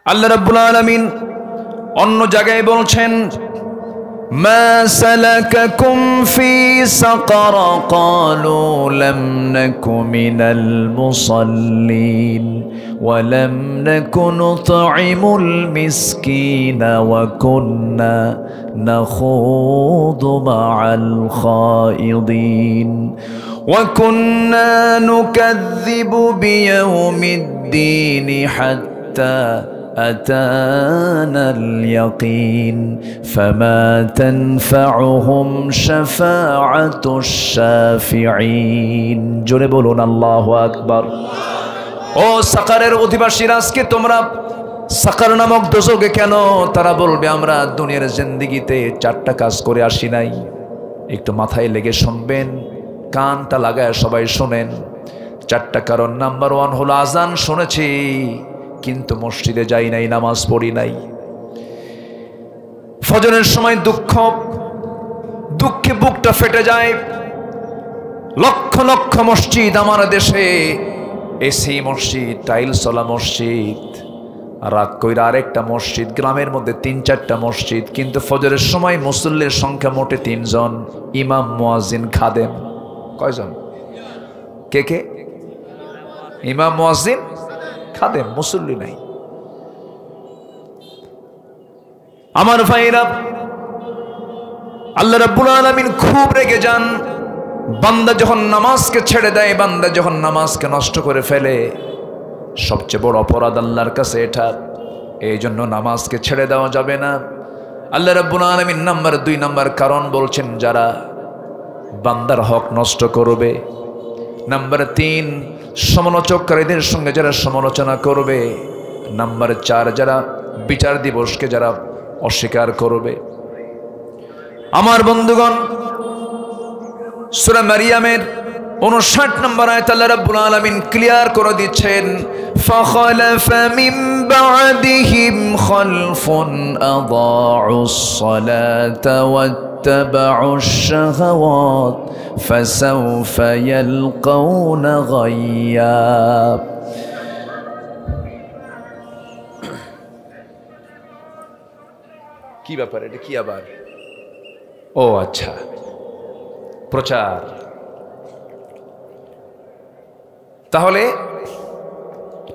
আল্লাহ রাব্বুল আলামিন অন্য জায়গায় বলছেন মা সালাকাকুম ফি সাকার ক্বালু লাম নাকু মিনাল মুসাল্লিন ওয়া লাম নাকু নুতঈমুল মিসকিনা ওয়া কুন্না নাখুদু মাআল খায়িদিন ওয়া কুন্না নুকাযযিবু বিয়াউমিদ্দিন হাত্তা أتانا اليقين فما تنفعهم شفاعة الشافعين জোরে বলুন আল্লাহু আকবার। ও সাকারের অধিবাসীরা, আজকে তোমরা সাকার নামক দোজখে কেন? তারা বলবে আমরা দুনিয়ার জিন্দেগিতে 4টা কাজ করে আসি নাই। একটু মাথায় লেগে শুনবেন, কানটা লাগায় সবাই শুনেন। 4টা কারণ। নাম্বার 1 হলো আজান শুনেছি কিন্তু মসজিদে যাই নাই, নামাজ পড়ি নাই। ফজরের সময় দুঃখে বুকটা ফেটে যায়। লক্ষ লক্ষ মসজিদ আমার দেশে, এসি মসজিদ, টাইলসওয়ালা মসজিদ, রাগ কইরা আরেকটা মসজিদ, গ্রামের মধ্যে 3-4টা মসজিদ, কিন্তু ফজরের সময় মুসল্লির সংখ্যা মোটে 3 জন, ইমাম, মুয়াজ্জিন, খাদেম। কয়জন? কে? ইমাম, মুয়াজ্জিন, খাদেম, মুসল্লি নাই। আমার ভাইরা, আল্লাহ রাব্বুল আলামিন খুব রেগে যান বান্দা যখন নামাজকে ছেড়ে দেয়, বান্দা যখন নামাজকে নষ্ট করে ফেলে। সবচেয়ে বড় অপরাধ আল্লাহর কাছে এটা। এই জন্য নামাজকে ছেড়ে দেওয়া যাবে না। আল্লাহ রাব্বুল আলামিন নাম্বার 2 নাম্বার কারণ বলছেন যারা বান্দার হক নষ্ট করবে। নাম্বার 3 সমালোচককারীদের সঙ্গে যারা সমালোচনা করবে। নাম্বার 4 যারা বিচার দিবসকে যারা অস্বীকার করবে। আমার বন্ধুগণ, সূরা মারিয়ামের 59 নম্বর আয়াত আল্লাহ রাব্বুল আলামিন ক্লিয়ার করে দিচ্ছেন, ফাখালাফা মিন বা'দিহিম খালফুন আযাউস সালাতা ওয়াত্তাবাউশ শাহাওয়াত ফাসাউফা ইয়ালকাউনা গায়্যা। কি ব্যাপার এটা? কি আবার? ও আচ্ছা, প্রচার। তাহলে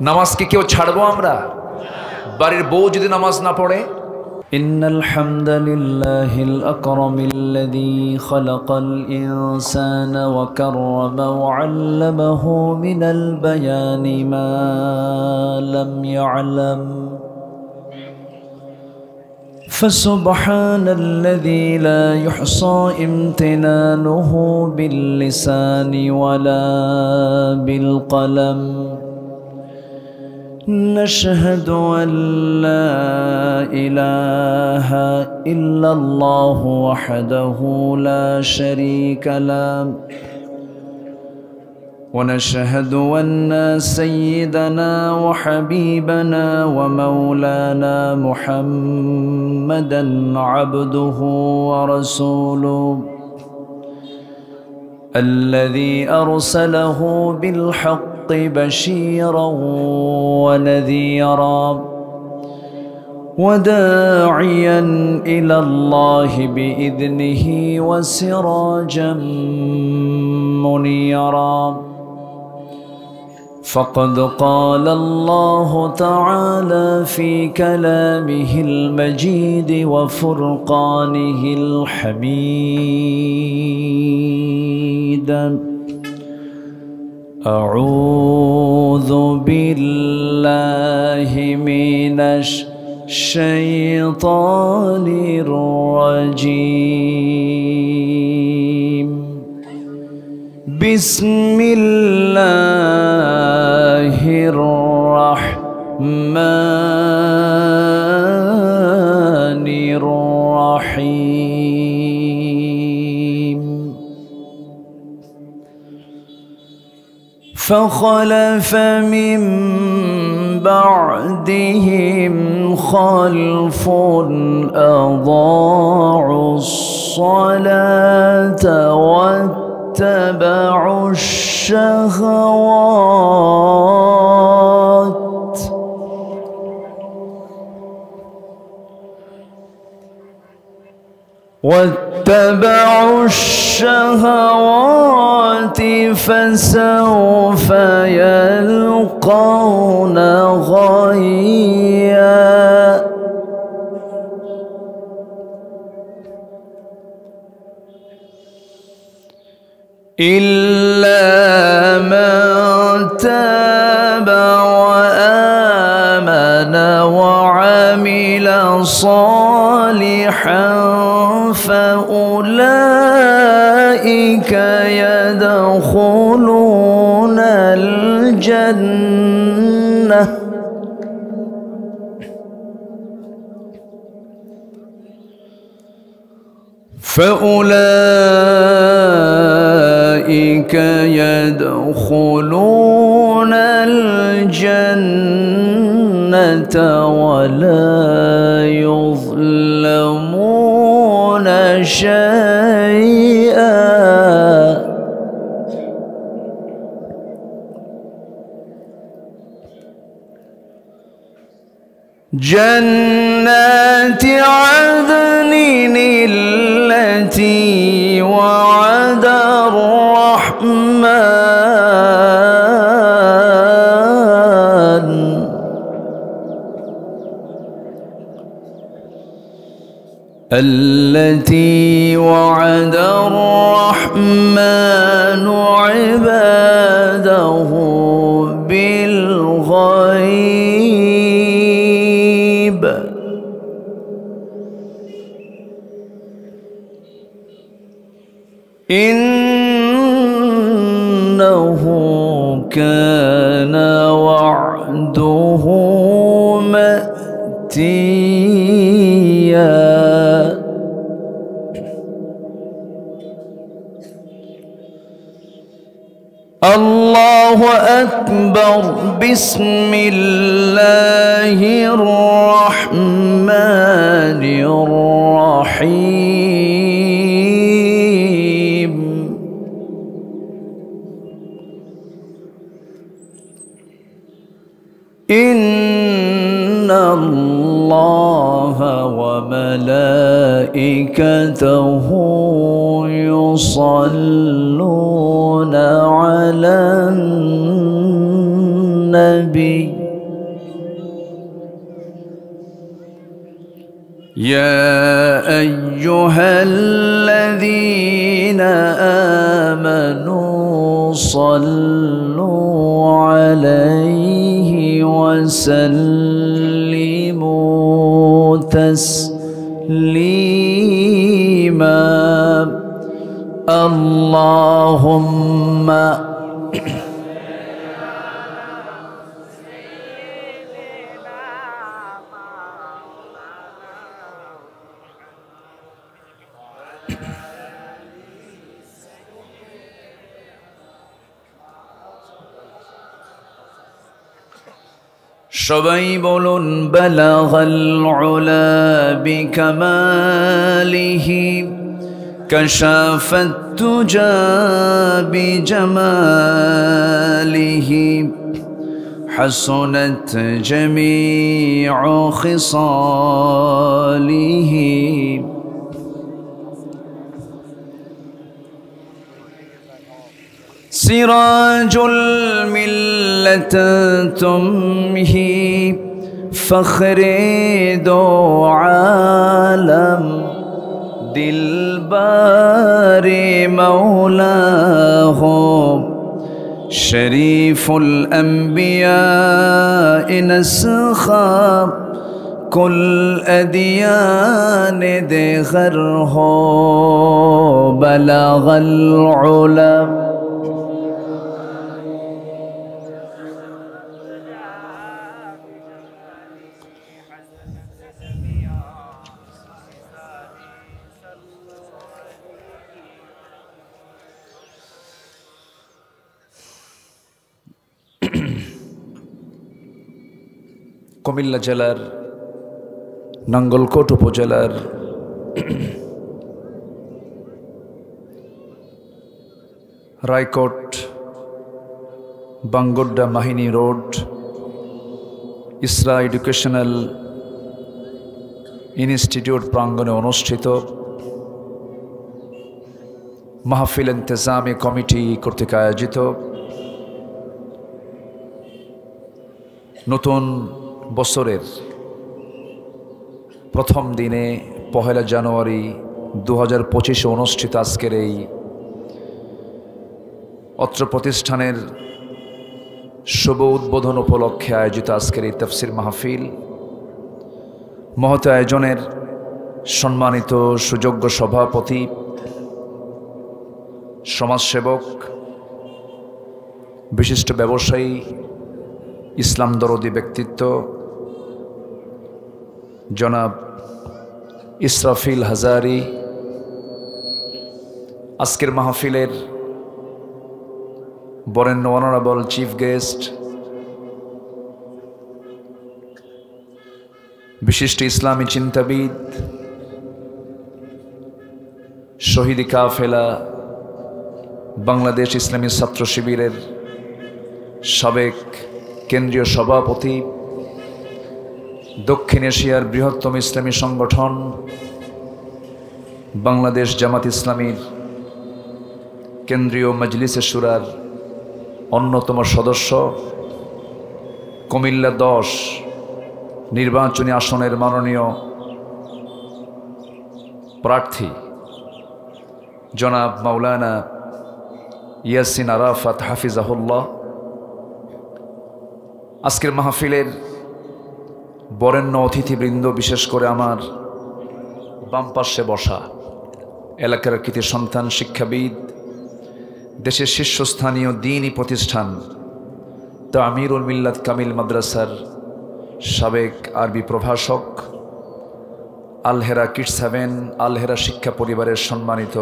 নামাজকে কেউ ছাড়বো আমরা? বাড়ির বউ যদি নামাজ না পড়ে? ইন্নাল হামদালিল্লাহিল আকরামিল্লাযী খালাকাল ইনসানা ওয়া কাররামা ওয়া আল্লামাহু মিনাল বায়ানি মা লাম ইয়ালাম فسبحان الذي لا يحصى امتنانه باللسان ولا بالقلم نشهد أن لا إله إلا الله وحده لا شريك له ونشهد أن سيدنا وحبيبنا ومولانا محمدا عبده ورسوله الذي أرسله بالحق بشيرا ونذيرا وداعيا إلى الله بإذنه وسراجا منيرا فقد قال الله تعالى في كلامه المجيد وفرقانه الحميد أعوذ بالله من الشيطان الرجيم بسم الله الرحمن الرحيم فخلف من بعدهم خلف أضاعوا الصلاة واتبعوا الشهوات واتبعوا الشهوات فسوف يلقون غيا إلا من تاب وآمن وعمل صالحا فأولئك يدخلون الجنة فأولئك يدخلون الجنة ولا يظلمون شيئا جنات عدن التي وعد الرحمن عباده بالغيب إنه كان وعده مأتيا الله أكبر بسم الله الرحمن الرحيم إن الله وملائكته يصلون على النبي يا أيها الذين آمنوا صلوا عليه وسلموا تسليما اللهم সবাই বলুন বালাগাল উলা বিকামালিহি কাশাফাত তুজা বিজামালিহি হাসনাত জামিউ খিসালিহি سراج الملة تمهي فخر دو عالم دلبار مولاه شريف الأنبياء نسخا كل أديان دغره بلغ العلا কুমিল্লা জেলার নাঙ্গলকোট উপজেলার রায়কোট বাঙ্গোড্ডা মাহিনী রোড ইসরা এডুকেশনাল ইনস্টিটিউট প্রাঙ্গণে অনুষ্ঠিত মাহফিল ইন্তেজামি কমিটি কর্তৃক আয়োজিত নতুন বছরের প্রথম দিনে 1 জানুয়ারি 2025 অনুষ্ঠিত আজকের এই অত্র প্রতিষ্ঠানের শুভ উদ্বোধন উপলক্ষে আয়োজিত আজকের এই তাফসীর মাহফিল মহৎ আয়োজনের সম্মানিত সুযোগ্য সভাপতি, সমাজসেবক, বিশিষ্ট ব্যবসায়ী, ইসলাম দরদি ব্যক্তিত্ব জনাব ইসরাফিল হাজারি, আজকের মাহফিলের বরেণ্য অনারেবল চিফ গেস্ট, বিশিষ্ট ইসলামী চিন্তাবিদ, শহীদ কাফেলা বাংলাদেশ ইসলামী ছাত্র শিবিরের সাবেক কেন্দ্রীয় সভাপতি, দক্ষিণ এশিয়ার বৃহত্তম ইসলামী সংগঠন বাংলাদেশ জামাত ইসলামীর কেন্দ্রীয় মজলিসে শুরার অন্যতম সদস্য, কুমিল্লা 10 নির্বাচনী আসনের মাননীয় প্রার্থী জনাব মাওলানা ইয়াসিন আরাফাত হাফিজাহুল্লাহ, আজকের মাহফিলের বরেণ্য অতিথিবৃন্দ, বিশেষ করে আমার বাম পাশে বসা এলাকার কৃতি সন্তান, শিক্ষাবিদ, দেশের শীর্ষস্থানীয় দ্বীনি প্রতিষ্ঠান তামিরুল মিল্লাত কামিল মাদ্রাসার সাবেক আরবি প্রভাষক, আলহেরা কিডস হেভেন, আলহেরা শিক্ষা পরিবারের সম্মানিত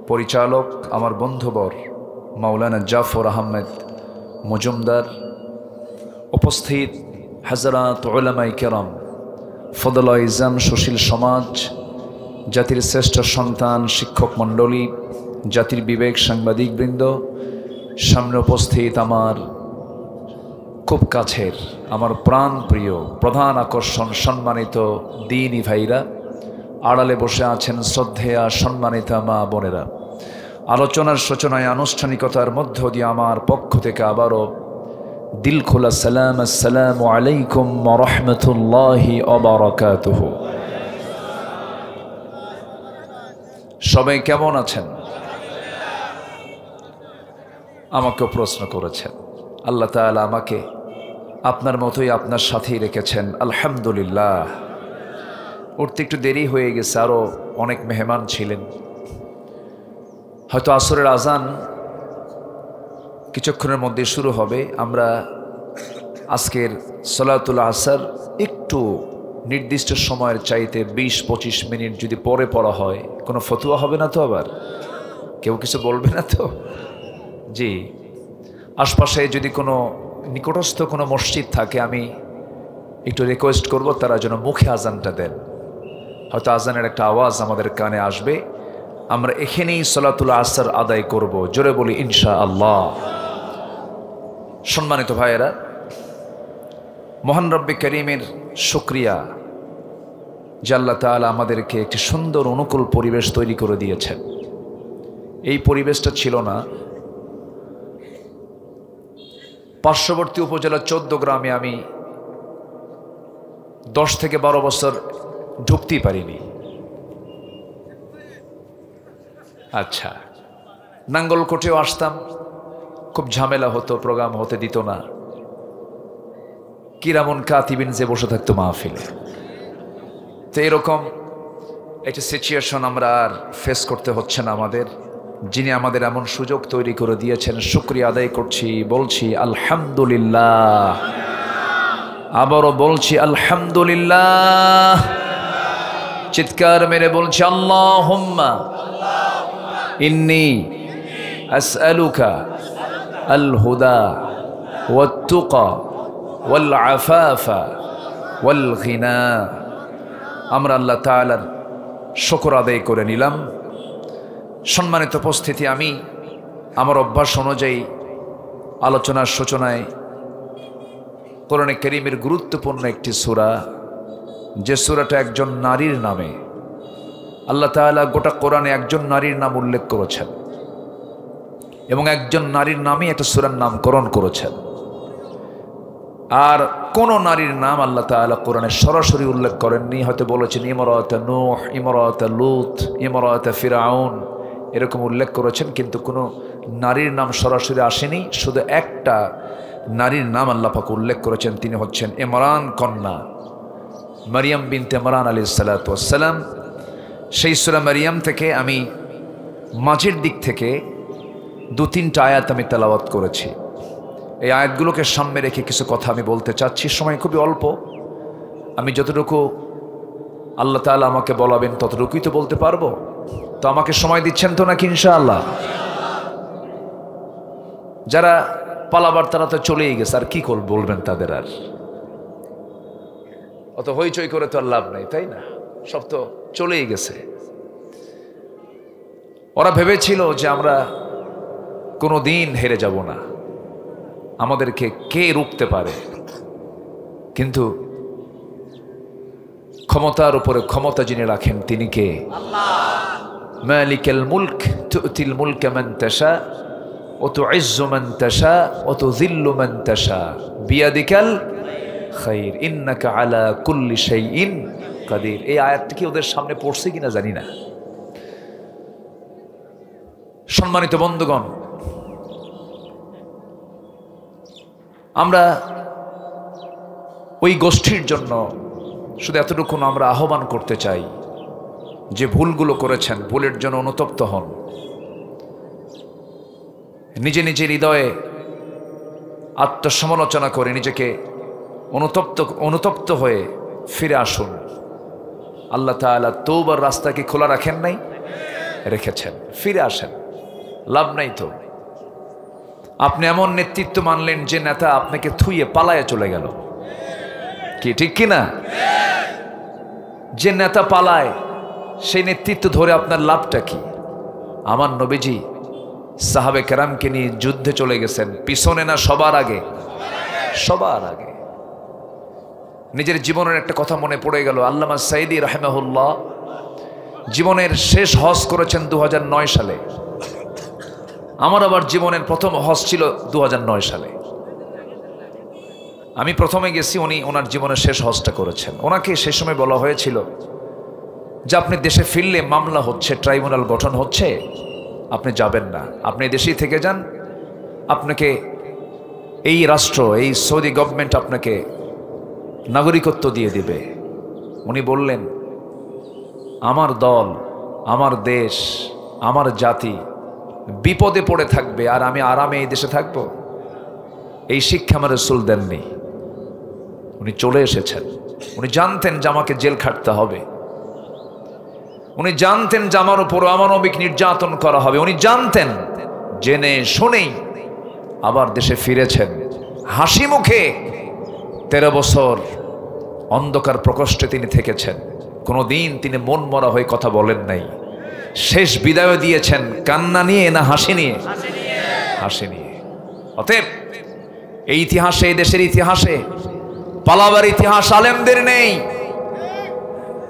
পরিচালক, আমার বন্ধুবর মাওলানা জাফর আহমেদ মজুমদার, উপস্থিত হাজরাত উলামায়ে কেরাম, ফদলায়ে ইজাম, সুশীল সমাজ, জাতির শ্রেষ্ঠ সন্তান, শিক্ষক মণ্ডলী, জাতির বিবেক, সাংবাদিকবৃন্দ, সামনে উপস্থিত আমার খুব কাছের, আমার প্রাণ প্রিয়, প্রধান আকর্ষণ সম্মানিত দ্বীনি ভাইরা, আড়ালে বসে আছেন শ্রদ্ধেয়া সম্মানিতা মা বোনেরা, আলোচনার সূচনায় আনুষ্ঠানিকতার মধ্য দিয়ে আমার পক্ষ থেকে আবারও দিল খোলা সালাম, আসসালামু আলাইকুম ওয়া রাহমাতুল্লাহি ওয়া বারাকাতুহু। সবাই কেমন আছেন? আমাকেও প্রশ্ন করেছেন। আল্লাহ তাআলা আমাকে আপনার মতোই আপনার সাথেই রেখেছেন, আলহামদুলিল্লাহ। উঠতে একটু দেরি হয়ে গেছে, আরও অনেক মেহমান ছিলেন। হয়তো আসরের আজান কিছুক্ষণের মধ্যে শুরু হবে। আমরা আজকের সলাতুল আসর একটু নির্দিষ্ট সময়ের চাইতে 20-25 মিনিট যদি পরে পড়া হয়, কোনো ফতুয়া হবে না তো? আবার কেউ কিছু বলবে না তো? জি, আশপাশে যদি কোনো নিকটস্থ কোনো মসজিদ থাকে, আমি একটু রিকোয়েস্ট করব তারা যেন মুখে আজানটা দেন। হয়তো আজানের একটা আওয়াজ আমাদের কানে আসবে, আমরা এখানেই সলাতুল আসর আদায় করব। জোরে বলি ইনশাআল্লাহ। সম্মানিত ভাইয়েরা, মহান রব্বে করিমের শুকরিয়া যে আল্লাহ তাআলা আমাদেরকে একটি সুন্দর অনুকূল পরিবেশ তৈরি করে দিয়েছেন। এই পরিবেশটা ছিল না। পার্শ্ববর্তী উপজেলা 14 গ্রামে আমি 10 থেকে 12 বছর ঢুকতেই পারিনি। আচ্ছা, নাঙ্গলকোটেও আসতাম, খুব ঝামেলা হতো, প্রোগ্রাম হতে দিত না। কিরামুন কাতিবিন যে বসে থাকতো মাহফিলে। তো এরকম একটা সিচুয়েশন আমরা আর ফেস করতে হচ্ছে না আমাদের। যিনি আমাদের এমন সুযোগ তৈরি করে দিয়েছেন, শুকরিয়া আদায় করছি, বলছি আলহামদুলিল্লাহ। আবারও বলছি আলহামদুলিল্লাহ। চিৎকার মেরে বলছি আল্লাহুম্মা ইন্নী আসআলুকা আল হুদা ওয়াত তুকা ওয়াল আফাফা ওয়াল গিনা। আমরা আল্লাহ তাআলার শুকর আদায় করে নিলাম। সম্মানিত উপস্থিতি, আমি আমার অভ্যাস অনুযায়ী আলোচনার সূচনায় কোরআনে কারীমের গুরুত্বপূর্ণ একটি সূরা, যে সূরাটা একজন নারীর নামে, আল্লাহ তাআলা গোটা কোরআনে একজন নারীর নাম উল্লেখ করেছেন এবং একজন নারীর নামই একটা সূরার নামকরণ করেছেন। আর কোন নারীর নাম আল্লাহ তাআলা কোরআনে সরাসরি উল্লেখ করেননি। হয়তো বলেছেন ইমরাত নূহ, ইমরাত লূত, ইমরাত ফিরআউন, এরকম উল্লেখ করেছেন, কিন্তু কোনো নারীর নাম সরাসরি আসেনি। শুধু একটা নারীর নাম আল্লাহ পাক উল্লেখ করেছেন, তিনি হচ্ছেন ইমরান কন্যা মারিয়াম বিনতে ইমরান আলাইহিস সালাতু ওয়াস সালাম। সেই সূরা মারিয়াম থেকে আমি মাঝের দিক থেকে 2-3টা আয়াত আমি তেলাওয়াত করেছি। এই আয়াতগুলোকে সামনে রেখে কিছু কথা আমি বলতে চাচ্ছি। সময় খুবই অল্প, আমি যতটুকু আল্লাহ তাআলা আমাকে বলাবেন ততটুকুই তো বলতে পারবো। তো আমাকে সময় দিচ্ছেন তো নাকি ইনশাআল্লাহ? যারা পালাবার তারা তো চলেই গেছে, আর কি বলবেন তাদের? আর অত হইচই করে তো আর লাভ নাই, তাই না? সব তো চলেই গেছে। ওরা ভেবেছিল যে আমরা কোনো দিন হেরে যাব না, আমাদেরকে কে রুখতে পারে। কিন্তু ক্ষমতার উপরে ক্ষমতা যিনি রাখেন তিনি কে? মালিকাল মুলক তুতিল মুলকা মান তাশা ওয়া তুইজ্জু মান তাশা ওয়া তুযিল্লু মান তাশা বিয়াদিকাল খায়র ইন্নাকা আলা কুল্লি শাইইন কাদির। এই আয়াতটা কি ওদের সামনে পড়ছে কিনা জানি না। সম্মানিত বন্ধুগণ, আমরা ওই গোষ্ঠীর জন্য শুধু এতটুকু আমরা আহ্বান করতে চাই যে ভুলগুলো করেছেন, ভুলের জন্য অনুতপ্ত হন, নিজে নিজের হৃদয়ে আত্মসমালোচনা করে নিজেকে অনুতপ্ত হয়ে ফিরে আসুন। আল্লাহ তাআলা তওবার রাস্তা কি খোলা রাখেন নাই? রেখেছেন। ফিরে আসেন, লাভ নাই তো। আপনি এমন নেতৃত্ব মানলেন যে নেতা আপনাকে থুইয়ে পালায়ে চলে গেল, কি ঠিক কিনা? যে নেতা পালায় সেই নেতৃত্ব ধরে আপনার লাভটা কি? আমার নবীজি সাহাবে কেরামকে নিয়ে যুদ্ধে চলে গেছেন, পিছনে না সবার আগে? সবার আগে। নিজের জীবনের একটা কথা মনে পড়ে গেল। আল্লামা সাইদি রাহিমাহুল্লাহ জীবনের শেষ হজ করেছেন 2009 সালে। আমার আবার জীবনের প্রথম হজ ছিল 2009 সালে। আমি প্রথমে গেছি, উনি ওনার জীবনের শেষ হজটা করেছেন। ওনাকে সে সময় বলা হয়েছিল যে আপনি দেশে ফিরলে মামলা হচ্ছে, ট্রাইব্যুনাল গঠন হচ্ছে, আপনি যাবেন না, আপনি দেশেই থেকে যান, আপনাকে এই রাষ্ট্র, এই সৌদি গভর্নমেন্ট আপনাকে নাগরিকত্ব দিয়ে দিবে। উনি বললেন আমার দল, আমার দেশ, আমার জাতি বিপদে পড়ে থাকবে আর আমি আরামে এই দেশে থাকব, এই শিক্ষা আমার রাসূল দেননি। উনি চলে এসেছেন। উনি জানতেন যে আমাকে জেল খাটতে হবে, উনি জানতেন যে আমার উপর অমানবিক নির্যাতন করা হবে, উনি জানতেন, জেনে শুনেই আবার দেশে ফিরেছেন হাসি মুখে। 13 বছর অন্ধকার প্রকোষ্ঠে তিনি থেকেছেন, কোনোদিন তিনি মন মরা হয়ে কথা বলেন নাই। শেষ বিদায় দিয়েছেন কান্না নিয়ে না হাসি নিয়ে? হাসি নিয়ে। অতএব এই ইতিহাসে, এই দেশের ইতিহাসে পালাবার ইতিহাস আলেমদের নেই,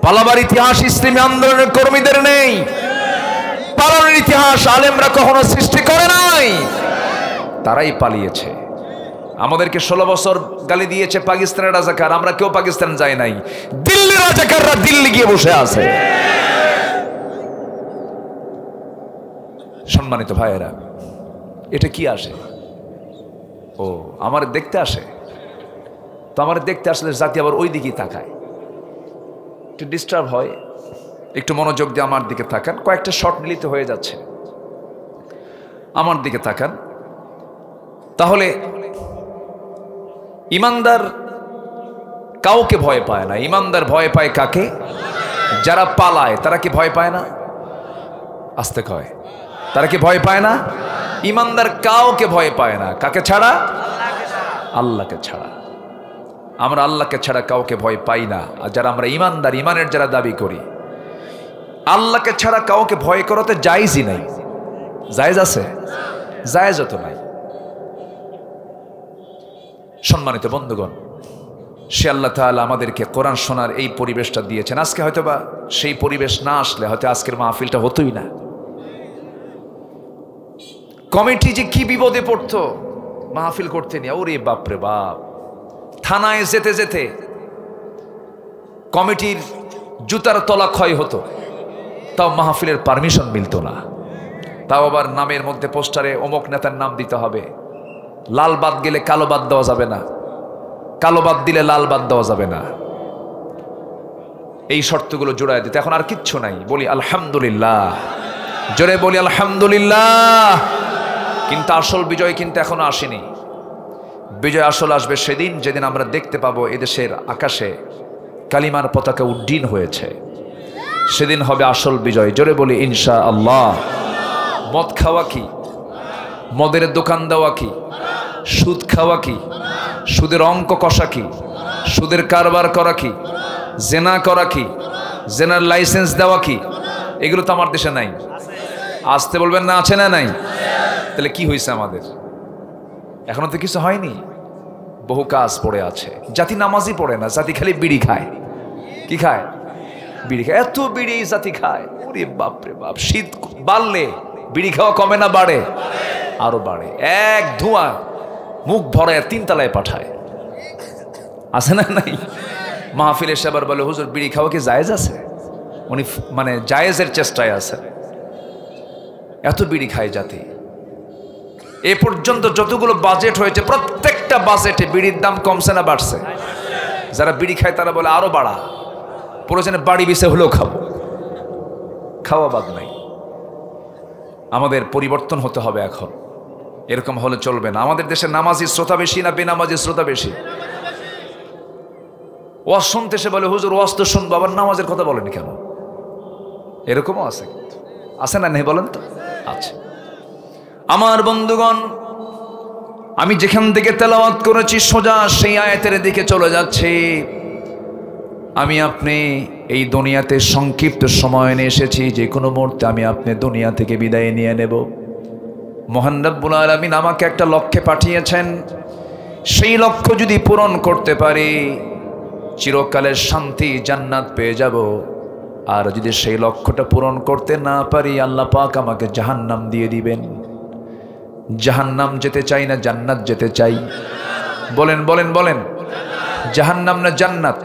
পালাবার ইতিহাস ইসলামী আন্দোলনের কর্মীদের নেই, পালানোর ইতিহাস আলেমরা কখনো সৃষ্টি করে নাই, তারাই পালিয়েছে। আমাদেরকে 16 বছর গালি দিয়েছে পাকিস্তানের রাজাকার, আমরা কেউ পাকিস্তান যাই নাই, দিল্লি রাজাকাররা দিল্লি গিয়ে বসে আছে। সম্মানিত ভাইয়েরা, এটা কি আসে? ও আমার দেখতে আসে, তো আমার দেখতে আসলে জাতি আবার ওই দিকেই তাকায়, একটু ডিস্টার্ব হয়। একটু মনোযোগ দিয়ে আমার দিকে তাকান, কয়েকটা শট মিলিত হয়ে যাচ্ছে, আমার দিকে তাকান। তাহলে ইমানদার কাউকে ভয় পায় না। ইমানদার ভয় পায় কাকে? যারা পালায় তারা কি ভয় পায় না? আস্তে কয়, তারা কি ভয় পায় না? ইমানদার কাউকে ভয় পায় না। কাকে ছাড়া? আল্লাহকে ছাড়া। আমরা আল্লাহকে ছাড়া কাউকে ভয় পাই না। আর যারা আমরা ইমানদার, ইমানের যারা দাবি করি, আল্লাহকে ছাড়া কাউকে ভয় করাতে জায়েজই নাই। জায়েজ আছে? জায়েজও তো নাই। সম্মানিত বন্ধুগণ, সে আল্লাহ তাআলা আমাদেরকে কোরআন শোনার এই পরিবেশটা দিয়েছেন। আজকে হয়তোবা সেই পরিবেশ না আসলে হয়তো আজকের মাহফিলটা হতোই না। কমিটি যে কি বিপদে পড়তো মাহফিল করতে নিয়ে, ওরে বাপরে বাপ, থানায় যেতে যেতে কমিটির জুতার তলা ক্ষয় হতো, তাও মাহফিলের পারমিশন মিলতো না। তাও আবার নামের মধ্যে পোস্টারে অমুক নেতার নাম দিতে হবে, লাল বাদ গেলে কালো বাদ দেওয়া যাবে না, কালো বাদ দিলে লাল বাদ দেওয়া যাবে না, এই শর্তগুলো জোড়ায় দিতে। এখন আর কিচ্ছু নাই, বলি আলহামদুলিল্লাহ, জোরে বলি আলহামদুলিল্লাহ। কিন্তু আসল বিজয় কিন্তু এখনো আসেনি। বিজয় আসল আসবে সেদিন যেদিন আমরা দেখতে পাবো এদেশের আকাশে কালিমার পতাকা উড্ডীন হয়েছে, সেদিন হবে আসল বিজয়। জোরে বলি ইনশাআল্লাহ। মদ খাওয়া কি, মদের দোকান দেওয়া কি, সুদ খাওয়া কি, সুদের অঙ্ক কষা কি, সুদের কারবার করা কি, জেনা করা কি, জেনার লাইসেন্স দেওয়া কি, এগুলো তো আমার দেশে নাই। আসতে বলবেন না, আছে না নাই? তাহলে কি হয়েছে আমাদের? এখনো তো কিছু হয়নি, বহু কাজ পড়ে আছে। জাতি নামাজই পড়ে না, জাতি খালি বিড়ি খায়। কি খায়? বিড়ি খায়। এত বিড়ি জাতি খায়, ওরে বাপরে বাপ। শীত বাড়লে বিড়ি খাওয়া কমে না বাড়ে? আরো বাড়ে। এক ধোঁয়া মুখ ভরায় 3 তলায় পাঠায়। আছে না নাই? মাহফিলে এসে আবার বলে, হুজুর বিড়ি খাওয়া কি জায়েজ আছে? উনি মানে জায়েজের চেষ্টায় আছে। এত বিড়ি খায় জাতি। এ পর্যন্ত যতগুলো বাজেট হয়েছে প্রত্যেকটা বাজেটে বিড়ির দাম কমছে না বাড়ছে? যারা বিড়ি খায় তারা বলে আরো বাড়া, প্রয়োজনে বাড়ি বিছে হলেও খাবো। খাওয়া বাদ নাই। আমাদের পরিবর্তন হতে হবে এখন, এরকম হলে চলবে না। আমাদের দেশে নামাজি শ্রোতা বেশি না বেনামাজি শ্রোতা বেশি? ওয়াজ শুনতে সে বলে, হুজুর ওয়াজ তো শুনবো, আবার নামাজের কথা বলেনি কেন? এরকমও আছে, আছে না নেই বলেন তো? আচ্ছা আমার বন্ধুগণ, আমি যেখান থেকে তেলাওয়াত করেছি সোজা সেই আয়াতের দিকে চলে যাচ্ছি। আমি আপনি এই দুনিয়াতে সংক্ষিপ্ত সময় নিয়ে এসেছি, যে কোনো মুহূর্তে আমি আপনি দুনিয়া থেকে বিদায় নিয়ে নেব। মহান রব্বুল আলামিন আমাকে একটা লক্ষ্যে পাঠিয়েছেন, সেই লক্ষ্য যদি পূরণ করতে পারি চিরকালের শান্তি জান্নাত পেয়ে যাব। আর যদি সেই লক্ষ্যটা পূরণ করতে না পারি আল্লাহ পাক আমাকে জাহান্নাম দিয়ে দিবেন। জাহান্নাম যেতে চাই না জান্নাত যেতে চাই? বলেন বলেন বলেন, জাহান্নাম না জান্নাত?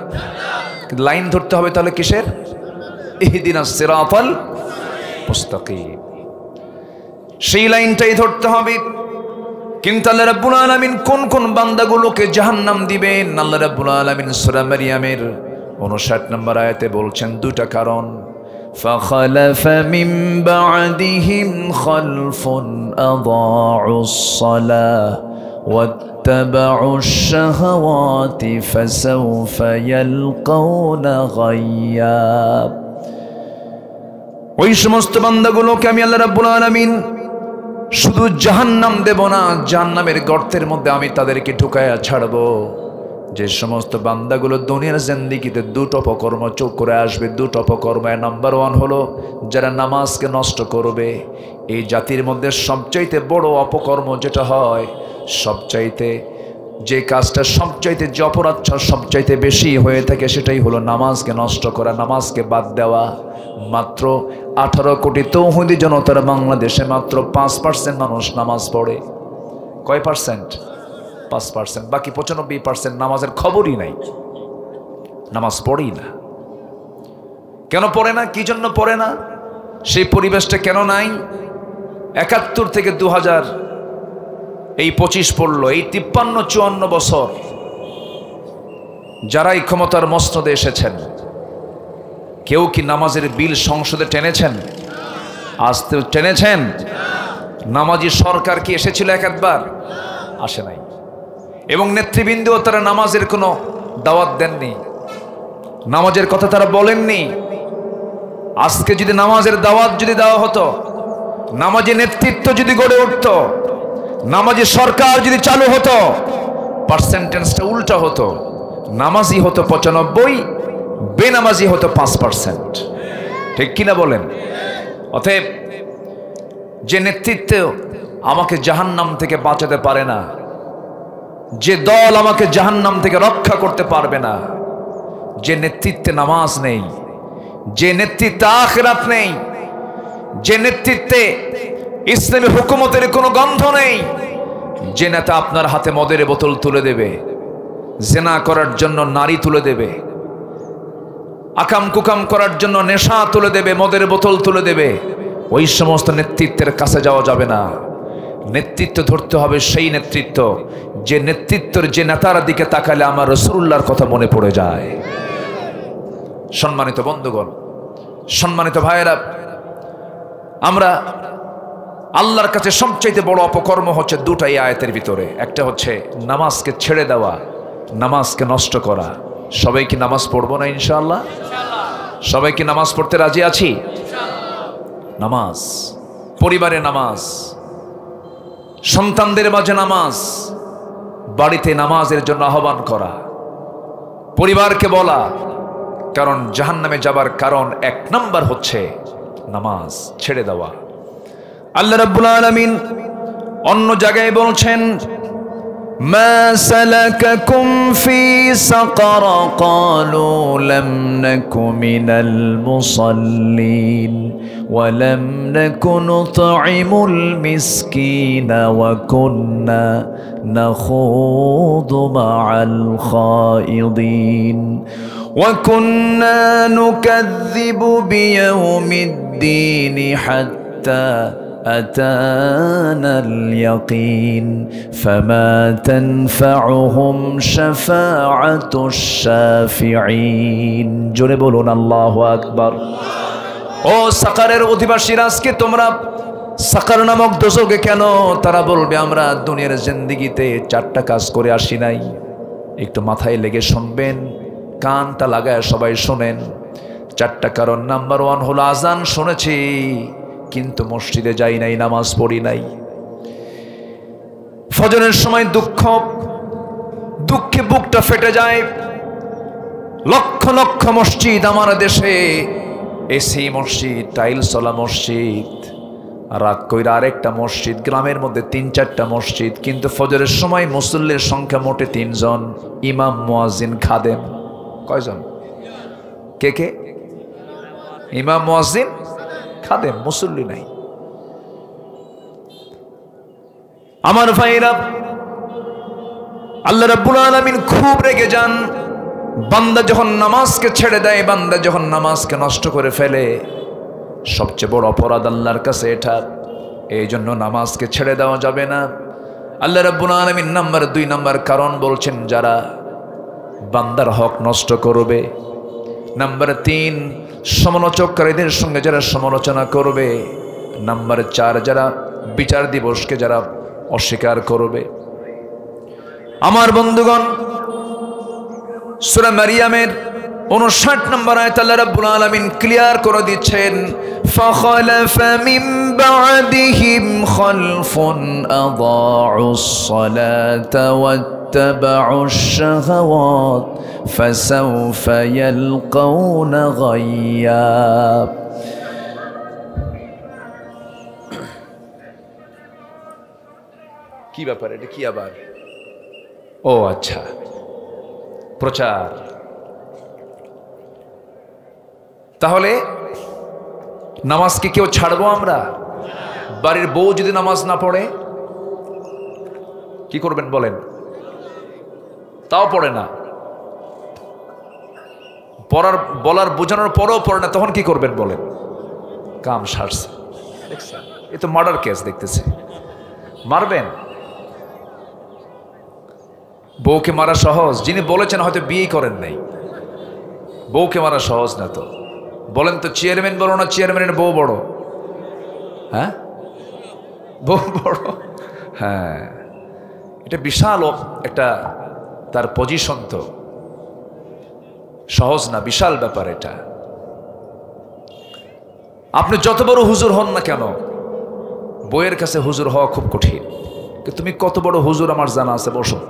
লাইন ধরতে হবে তাহলে কিসের? ইহদিনাস সিরাতাল মুস্তাকিম, সেই লাইনটাই ধরতে হবে। কিন্তু আল্লাহ রাব্বুল আলামিন কোন কোন বান্দাগুলোকে জাহান্নাম দিবেন আল্লাহ রাব্বুল আলামিন সূরা মারইয়ামের 59 নম্বর আয়াতে বলছেন 2টা কারণ। فخلف من بعدهم خلف أضاعوا الصلاة واتبعوا الشهوات فسوف يلقون غيا। ওই সমস্ত বান্দাগুলোকে আমি আল্লাহ রাব্বুল আলামিন শুধু জাহান্নাম দেব না, জাহান্নামের গর্তের মধ্যে আমি তাদেরকে ঢুকায়া ছাড়বো। যে সমস্ত বান্দাগুলো দুনিয়ার জিন্দেগিতে 2টো অপকর্ম চোখ করে আসবে, 2টো অপকর্ম। নাম্বার 1 হলো যারা নামাজকে নষ্ট করবে। এই জাতির মধ্যে সবচাইতে বড় অপকর্ম যেটা হয়, সবচাইতে যে কাজটা সবচাইতে যে অপরাধ সবচাইতে বেশি হয়ে থাকে সেটাই হলো নামাজকে নষ্ট করা, নামাজকে বাদ দেওয়া। মাত্র 18 কোটি তৌহিদি জনতার বাংলাদেশে মাত্র 5% মানুষ নামাজ পড়ে। কয় পার্সেন্ট? 5%। বাকি 95% নামাজের খবরই নাই, নামাজ পড়েই না। কেন পড়ে না? কি জন্য পড়ে না? সেই পরিবেশটা কেন নাই? 71 থেকে 2000 এই 25 পড়লো, এই 53-54 বছর যারা এই ক্ষমতার মসনদে এসেছেন, কেউ কি নামাজের বিল সংসদে টেনেছেন? আসতে টেনেছেন? নামাজি সরকার কি এসেছিল একবার? আসে নাই। এবং নেতৃবৃন্দও তারা নামাজের কোনো দাওয়াত দেননি, নামাজের কথা তারা বলেননি। আজকে যদি নামাজের দাওয়াত যদি দেওয়া হতো, নামাজি নেতৃত্ব যদি গড়ে উঠত, নামাজি সরকার যদি চালু হতো, পার্সেন্টেজটা উল্টা হতো। নামাজি হতো 95, বেনামাজি হতো 5%। ঠিক কিনা বলেন? অতএব যে নেতৃত্ব আমাকে জাহান্নাম থেকে বাঁচাতে পারে না, যে দল আমাকে জাহান্নাম থেকে রক্ষা করতে পারবে না, যে নেতৃত্বে নামাজ নেই, যে নেতৃত্বে আখিরাত নেই, যে নেতৃত্বে ইসলামী হুকুমতের কোনো গন্ধ নেই, যে নেতা আপনার হাতে মদের বোতল তুলে দেবে, জেনা করার জন্য নারী তুলে দেবে, আকাম কুকাম করার জন্য নেশা তুলে দেবে, মদের বোতল তুলে দেবে, ওই সমস্ত নেতৃত্বের কাছে যাওয়া যাবে না। নেতৃত্ব ধরতে হবে সেই নেতৃত্ব যে নেতৃত্বের, যে নেতার দিকে তাকালে আমার রাসূলুল্লাহর কথা মনে পড়ে যায়। সম্মানিত বন্ধুগণ, সম্মানিত ভাইয়েরা, আমরা আল্লাহর কাছে সবচাইতে বড় অপকর্ম হচ্ছে দুটাই আয়াতের ভিতরে। একটা হচ্ছে নামাজকে ছেড়ে দেওয়া, নামাজকে নষ্ট করা। সবাই কি নামাজ পড়বো না ইনশাআল্লাহ? সবাই কি নামাজ পড়তে রাজি আছি? নামাজ, পরিবারে নামাজ, সন্তানদের মাঝে নামাজ, বাড়িতে নামাজের জন্য আহ্বান করা, পরিবারকে বলা। কারণ জাহান্নামে যাবার কারণ এক নাম্বার হচ্ছে নামাজ ছেড়ে দেওয়া। আল্লাহ রাব্বুল আলামিন অন্য জায়গায় বলছেন, মা সালাকাকুম ফি সাকার ক্বালু লাম নাকু মিনাল মুসাল্লিন ওয়া লাম নাকু নুতঈমুল মিসকিনা ওয়া কুন্না নাখুদু মাআল খায়িদিন ওয়া কুন্না নুকাযযিবু বিয়াউমিদ্দিন হাত্তা أتانا اليقين فما تنفعهم شفاعة الشافعين জোরে বলুন আল্লাহু আকবার। ও সাকারের অধিবাসীরা, আজকে তোমরা সাকার নামক দোজখে কেন? তারা বলবে আমরা দুনিয়ার জিন্দেগিতে 4টা কাজ করে আসি নাই। একটু মাথায় লেগে শুনবেন, কানটা লাগায় সবাই শোনেন। 4টা কারণ। নাম্বার 1 হলো আজান শুনেছি কিন্তু মসজিদে যাই নাই, নামাজ পড়ি নাই। ফজরের সময় দুঃখে বুকটা ফেটে যায়। লক্ষ লক্ষ মসজিদ আমার দেশে, এসি মসজিদ, টাইলসওয়ালা মসজিদ, রাগ কইরা আরেকটা মসজিদ, গ্রামের মধ্যে 3-4টা মসজিদ, কিন্তু ফজরের সময় মুসল্লির সংখ্যা মোটে 3 জন, ইমাম, মুয়াজ্জিন, খাদেম। কয়জন? কে কে? ইমাম, মুয়াজ্জিন, খাদেম, মুসল্লি নাই। আমার ভাইরা, আল্লাহ রাব্বুল আলামিন খুব রেগে যান বান্দা যখন নামাজকে ছেড়ে দেয়, বান্দা যখন নামাজকে নষ্ট করে ফেলে। সবচেয়ে বড় অপরাধ আল্লাহর কাছে এটা। এই জন্য নামাজকে ছেড়ে দেওয়া যাবে না। আল্লাহ রাব্বুল আলামিন নাম্বার 2 নাম্বার কারণ বলছেন, যারা বান্দার হক নষ্ট করবে। নাম্বার 3 সমালোচককারীদের সঙ্গে যারা সমালোচনা করবে। নাম্বার 4 যারা বিচার দিবসকে যারা অস্বীকার করবে। আমার বন্ধুগণ, সূরা মারিয়ামের 59 নম্বর আয়াত আল্লাহ রাব্বুল আলামিন ক্লিয়ার করে দিচ্ছেন, ফাখালাফা মিন বা'দিহিম খালফুন আযাউস সালাতা ওয়াত্তাবাউশ শাহাওয়াত ফাসাউফা ইয়ালকাউনা গায়্যা। কি ব্যাপার এটা? কি আবার? ও আচ্ছা, প্রচার। তাহলে নামাজকে কেউ ছাড়বো আমরা? বাড়ির বউ যদি নামাজ না পড়ে কি করবেন বলেন? তাও পড়ে না, বলার বোঝানোর পরেও পড়ে না, তখন কি করবেন বলেন? কাম সারছে। এ তো মার্ডার কেস দেখতেছে। মারবেন? বউকে মারা সহজ? যিনি বলেছেন হয়তো বিয়ে করেন নাই। বউকে মারা সহজ না তো। বলেন তো, চেয়ারম্যান বড় না চেয়ারম্যানের বউ বড়? হ্যাঁ, বউ বড়। হ্যাঁ, এটা বিশাল একটা তার পজিশন, তো সহজ না, বিশাল ব্যাপার এটা। আপনি যত বড় হুজুর হন না কেন, বউয়ের কাছে হুজুর হওয়া খুব কঠিন। তুমি কত বড় হুজুর আমার জানা আছে, বসো।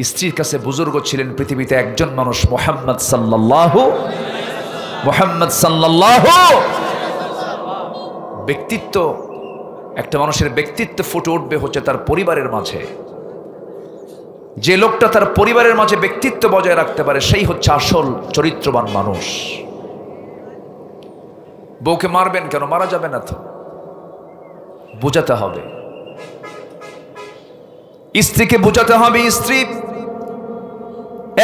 স্ত্রীর কাছে বুজুর্গ ছিলেন পৃথিবীতে একজন মানুষ, মুহাম্মদ সাল্লাল্লাহু। ব্যক্তিত্ব একটা মানুষের ব্যক্তিত্ব ফুটে উঠবে হচ্ছে তার পরিবারের মাঝে। যে লোকটা তার পরিবারের মাঝে ব্যক্তিত্ব বজায় রাখতে পারে সেই হচ্ছে আসল চরিত্রবান মানুষ। বউকে মারবেন কেন? মারা যাবে না তো, বুঝাতে হবে। স্ত্রীকে বুঝাতে হবে, স্ত্রী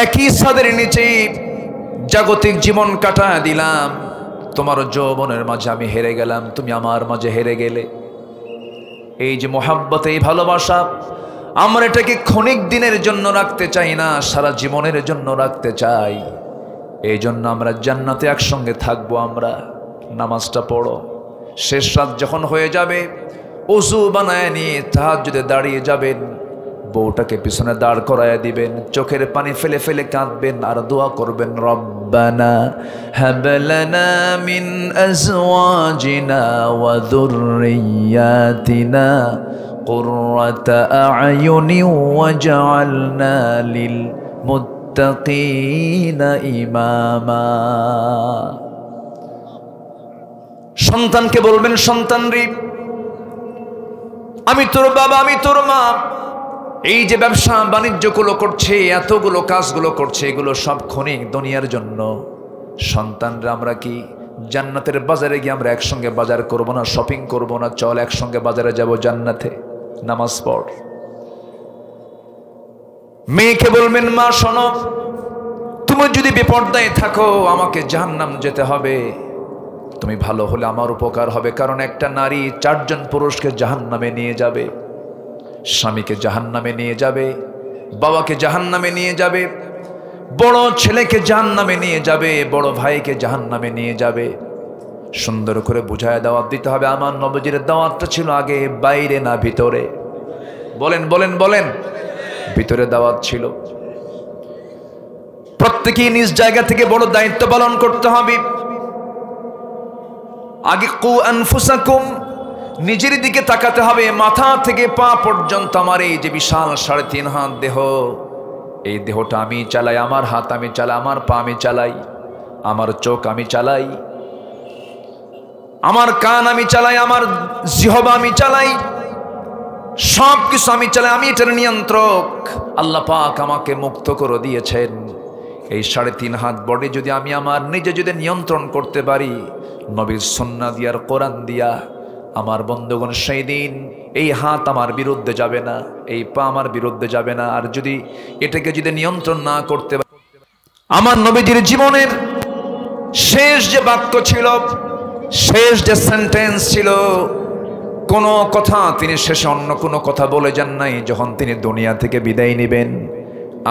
একই ছাদের নিচে জাগতিক জীবন কাটায় দিলাম, তোমার যৌবনের মাঝে আমি হেরে গেলাম, তুমি আমার মাঝে হেরে গেলে। এই যে মোহাব্বত, এই ভালোবাসা, আমরা এটাকে ক্ষণিক দিনের জন্য রাখতে চাই না, সারা জীবনের জন্য রাখতে চাই। এই জন্য আমরা জান্নাতে একসঙ্গে থাকবো। আমরা নামাজটা পড়ো, শেষ রাত যখন হয়ে যাবে ওযু বানায় নিয়ে তাহাজ্জুদে দাঁড়িয়ে যাবেন, বউটাকে পিছনে দাঁড় করায় দিবেন, চোখের পানি ফেলে ফেলে কাঁদবেন আর দোয়া করবেন, রব্বানা হাব লানা মিন আজওয়াজিনা ওয়া যুররিয়াতিনা কুররাতা আ'য়ুনি ওয়াজআলনা লিল মুত্তাকিনা ইমামা। সন্তানকে বলবেন, সন্তান রে, আমি তোর বাবা, আমি তোর মা, এই যে ব্যবসা বাণিজ্যগুলো করছে, এতগুলো কাজগুলো করছে, এগুলো সব ক্ষণিক দুনিয়ার জন্য। সন্তানরা আমরা কি জান্নাতের বাজারে গিয়ে আমরা একসঙ্গে বাজার করব না, শপিং করব না? চল একসঙ্গে বাজারে যাব জান্নাতে, নামাজ পড়। মেয়েকে বলবেন, মা শোনো, তুমি যদি বিপর্দায় থাকো, আমাকে জাহান্নাম যেতে হবে, তুমি ভালো হলে আমার উপকার হবে। কারণ একটা নারী 4 জন পুরুষকে জাহান্নামে নিয়ে যাবে। স্বামীকে জাহান্নামে নিয়ে যাবে, বাবাকে জাহান্নামে নিয়ে যাবে, বড় ছেলেকে জাহান্নামে নিয়ে যাবে, বড় ভাইকে জাহান্নামে নিয়ে যাবে। সুন্দর করে বুঝায় দাওয়াত দিতে হবে। আমার নবীজির দাওয়াতটা ছিল আগে বাইরে না ভিতরে। বলেন বলেন বলেন, ভিতরে দাওয়াত ছিল। প্রত্যেকেই নিজ জায়গা থেকে বড় দায়িত্ব পালন করতে হবে। আগে কু আনফুসাকুম, নিজের দিকে তাকাতে হবে। মাথা থেকে পা পর্যন্ত আমার এই যে বিশাল 3.5 হাত দেহ, এই দেহটা আমি চালাই, আমার হাত আমি চালাই, আমার পা আমি চালাই, আমার চোখ আমি চালাই, আমার কান আমি চালাই, আমার জিহবা আমি চালাই, সব কিছু আমি চালাই, আমি এটার নিয়ন্ত্রক। আল্লাহ পাক আমাকে মুক্ত করে দিয়েছেন। এই 3.5 হাত বডি যদি আমি আমার নিজে যদি নিয়ন্ত্রণ করতে পারি, নবীর সুন্নাহ দিয়া আর কোরআন দিয়া, আমার বন্ধুগণ সেই দিন এই হাত আমার বিরুদ্ধে যাবে না, এই পা আমার বিরুদ্ধে যাবে না। আর যদি এটাকে যদি নিয়ন্ত্রণ না করতে পারি, আমার নবীজির জীবনের শেষ যে বাক্য ছিল, শেষ যে সেন্টেন্স ছিল, কোনো কথা তিনি শেষে অন্য কোনো কথা বলে যান নাই। যখন তিনি দুনিয়া থেকে বিদায় নেবেন,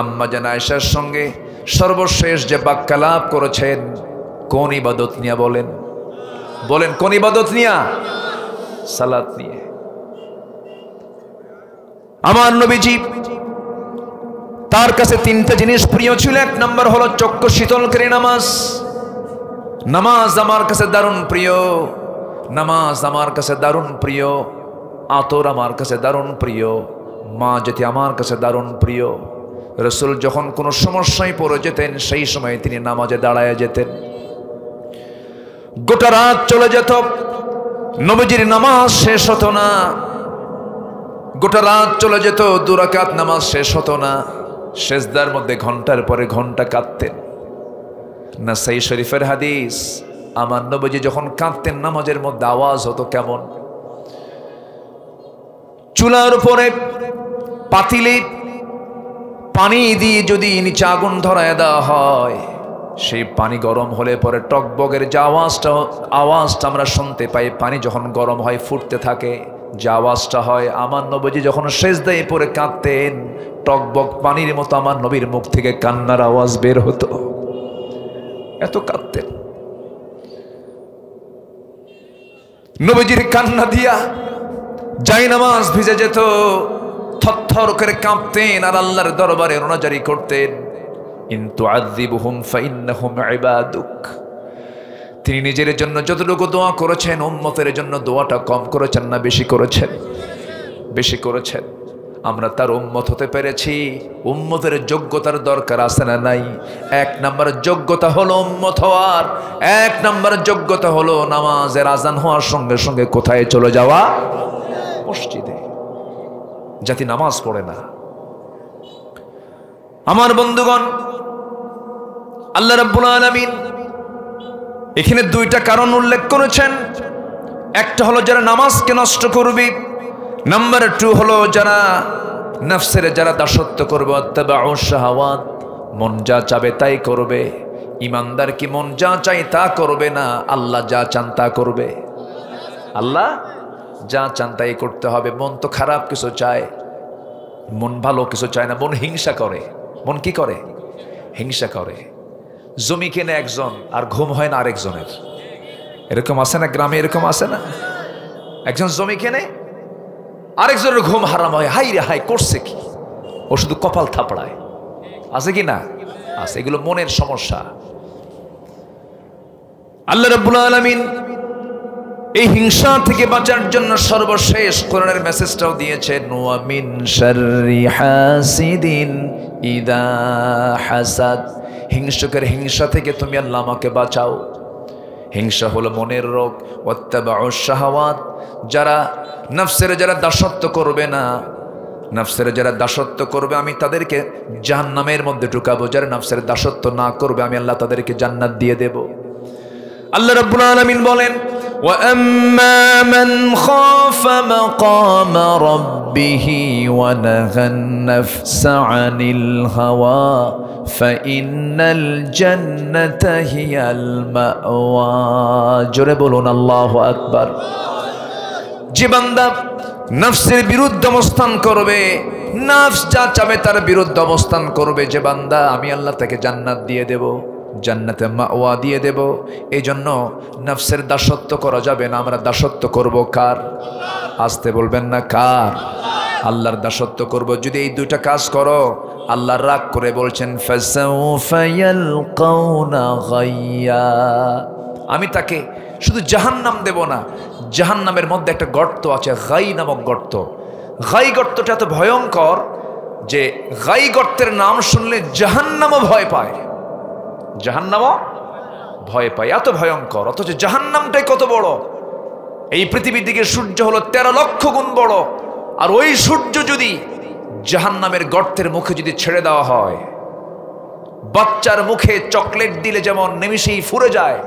আম্মা জান আয়েশার সঙ্গে সর্বশেষ যে বাক্যালাপ করেছেন, কোন ইবাদত নিয়ে? বলেন বলেন, কোন ইবাদত নিয়ে? সালাত নিয়ে। আমার নবীজি, তার কাছে 3টা জিনিস প্রিয় ছিল। 1 নম্বর হলো চক্ষু শীতলকারী নামাজ। নামাজ আমার কাছে দারুণ প্রিয়, নামাজ আমার কাছে দারুণ প্রিয়, আতর আমার কাছে দারুণ প্রিয়, মা যেতে আমার কাছে দারুণ প্রিয়। রাসূল যখন কোনো সমস্যায় পড়ে যেতেন, সেই সময় তিনি নামাজে দাঁড়ায় যেতেন। গোটা রাত চলে যেত, নবীজির নামাজ শেষ হতো না। গোটা রাত চলে যেত, 2 রাকাত নামাজ শেষ হতো না। সেজদার মধ্যে ঘন্টার পরে ঘন্টা কাঁদতেন। নাসাই শরীফের হাদিস, আমার নবীজি যখন কাঁদতেন, নামাজের মধ্যে আওয়াজ হতো কেমন? চুলার উপরে পাতিলে পানি দিয়ে যদি নিচে আগুন ধরায় দেওয়া হয়, সেই পানি গরম হলে পরে টকবগের যে আওয়াজটা আমরা শুনতে পাই, পানি যখন গরম হয় ফুটতে থাকে, যে আওয়াজটা হয়, আমার নবীজি যখন সেজদায় পড়ে কাঁদতেন, টকবগ পানির মতো আমার নবীর মুখ থেকে কান্নার আওয়াজ বের হতো। এত কাঁদতেন। নবীজির কান্না দিয়া জায়নামাজ ভিজে যেত, থরথর করে কাঁপতেন আর আল্লাহর দরবারে রোনাজারি করতেন, ইনতু আযিবুহুম ফাইন্নাহুম ইবাদুক। তিনি নিজের জন্য যতটুকু দোয়া করেছেন, উম্মতের জন্য দোয়াটা কম করেছেন না বেশি করেছেন? বেশি করেছেন। আমরা তার উম্মত হতে পেরেছি। উম্মতের যোগ্যতার দরকার আছে না নাই? 1 নম্বর যোগ্যতা হলো উম্মত হওয়ার। 1 নম্বর যোগ্যতা হলো নামাজের আজান হওয়ার সঙ্গে সঙ্গে কোথায় চলে যাওয়া? মসজিদে, জাতি নামাজ পড়ে না। আমার বন্ধুগণ, আল্লাহ রাব্বুল আলামিন এখানে দুইটা কারণ উল্লেখ করেছেন। একটা হলো যারা নামাজকে নষ্ট করবে, নাম্বার 2 হলো যারা নফসের যারা দাসত্ব করবে, আত্তাবাউ শাহাওয়াত, মন যা চাবে তাই করবে। ইমানদার কি মন যা চাই তা করবে না, আল্লাহ যা চান তা করবে। আল্লাহ যা চান তাই করতে হবে। মন তো খারাপ কিছু চায়, মন ভালো কিছু চায় না, মন হিংসা করে। মন কি করে? হিংসা করে। জমি কেনে একজন আর ঘুম হয় না আরেকজনের, এরকম আছে না গ্রামে? এরকম আছে না? একজন জমি কেনে, আরেকজনের ঘুম হারাম হয়, হাই রে হাই করছে কি, ও শুধু কপাল থাপড়ায়। আছে কি না? আছে। এগুলো মনের সমস্যা। আল্লাহ রাব্বুল আলামিন এই হিংসা থেকে বাঁচার জন্য সর্বশেষ কোরআনের মেসেজটাও দিয়েছেন, ওয়া মিন শাররি হাসিদিন ইদা হাসাদ। হিংসুকের হিংসা থেকে তুমি আল্লাহ আমাকে বাঁচাও। হিংসা হলো মনের রোগ। ওয়াত্তাবাউ শাহাওয়াত, যারা নফসের যারা দাসত্ব করবে না, নফসের যারা দাসত্ব করবে আমি তাদেরকে জাহান্নামের মধ্যে ঢুকাবো। যারা নফসের দাসত্ব না করবে আমি আল্লাহ তাদেরকে জান্নাত দিয়ে দেব। আল্লাহ রাব্বুল আলামিন বলেন, ওয়া আম্মা মান খাফা মাকাম রাব্বিহি ওয়া নাহান নাফসা আনিল হাওয়া ফাইন্নাল জান্নাতা হিয়াল মাওয়া। জোরে বলুন আল্লাহু আকবার। যে বান্দা নফসের বিরুদ্ধে অবস্থান করবে, নফস যা চাবে তার বিরুদ্ধে অবস্থান করবে, যে বান্দা আমি আল্লাহ তাকে জান্নাত দিয়ে দেব, জান্নাতে মাওয়া দিয়ে দেব। এই জন্য নফসের দাসত্ব করা যাবে না। আমরা দাসত্ব করব কার? আসতে বলবেন না, কার? আল্লাহর দাসত্ব করব। যদি এই দুইটা কাজ করো, আল্লাহ রাগ করে বলছেন ফাসাউফা ইয়ালকাউনা গাইয়া, আমি তাকে শুধু জাহান্নাম দেব না, জাহান্নামের মধ্যে একটা গর্ত আছে, গাই নামক গর্ত। গাই গর্তটা এত ভয়ঙ্কর যে গাই গর্তের নাম শুনলে জাহান্নামও ভয় পায়। জাহান্নামও ভয় পায়, এত ভয়ঙ্কর। অথচ জাহান্নামটাই কত বড়। এই পৃথিবীর দিকে সূর্য হলো 13 লক্ষ গুণ বড়। আর ওই সূর্য যদি জাহান্নামের গর্তের মুখে যদি ছেড়ে দেওয়া হয়, বাচ্চার মুখে চকলেট দিলে যেমন নিমিষেই ফুরে যায়,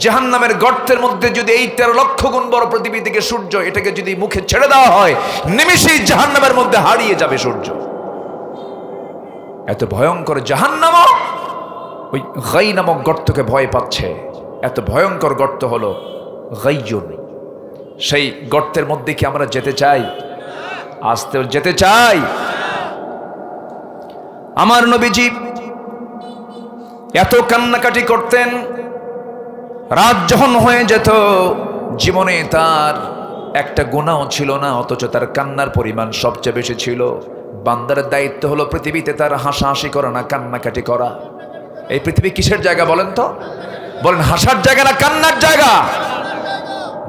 জাহান্নামের গর্তের মধ্যে যদি এই 13 লক্ষ গুণ বড় পৃথিবী থেকে সূর্য, এটাকে যদি মুখে ছেড়ে দেওয়া হয়, নিমিষেই জাহান্নামের মধ্যে হারিয়ে যাবে সূর্য। এত ভয়ঙ্কর জাহান্নামও ওই গাই নামক গর্তকে ভয় পাচ্ছে। এত ভয়ঙ্কর গর্ত হলো গাইয়ুন। সেই গর্তের মধ্যে কি আমরা যেতে চাই? আসতে যেতে চাই? আমার নবীজি এত কান্নাকাটি করতেন, রাত যখন হয়ে যেত, জীবনে তার একটা গুনাহও ছিল না, অথচ তার কান্নার পরিমাণ সবচেয়ে বেশি ছিল। বান্দার দায়িত্ব হলো পৃথিবীতে তার হাসাহাসি করা না কান্নাকাটি করা। এই পৃথিবী কিসের জায়গা বলেন তো? বলেন হাসার জায়গা না কান্নার জায়গা?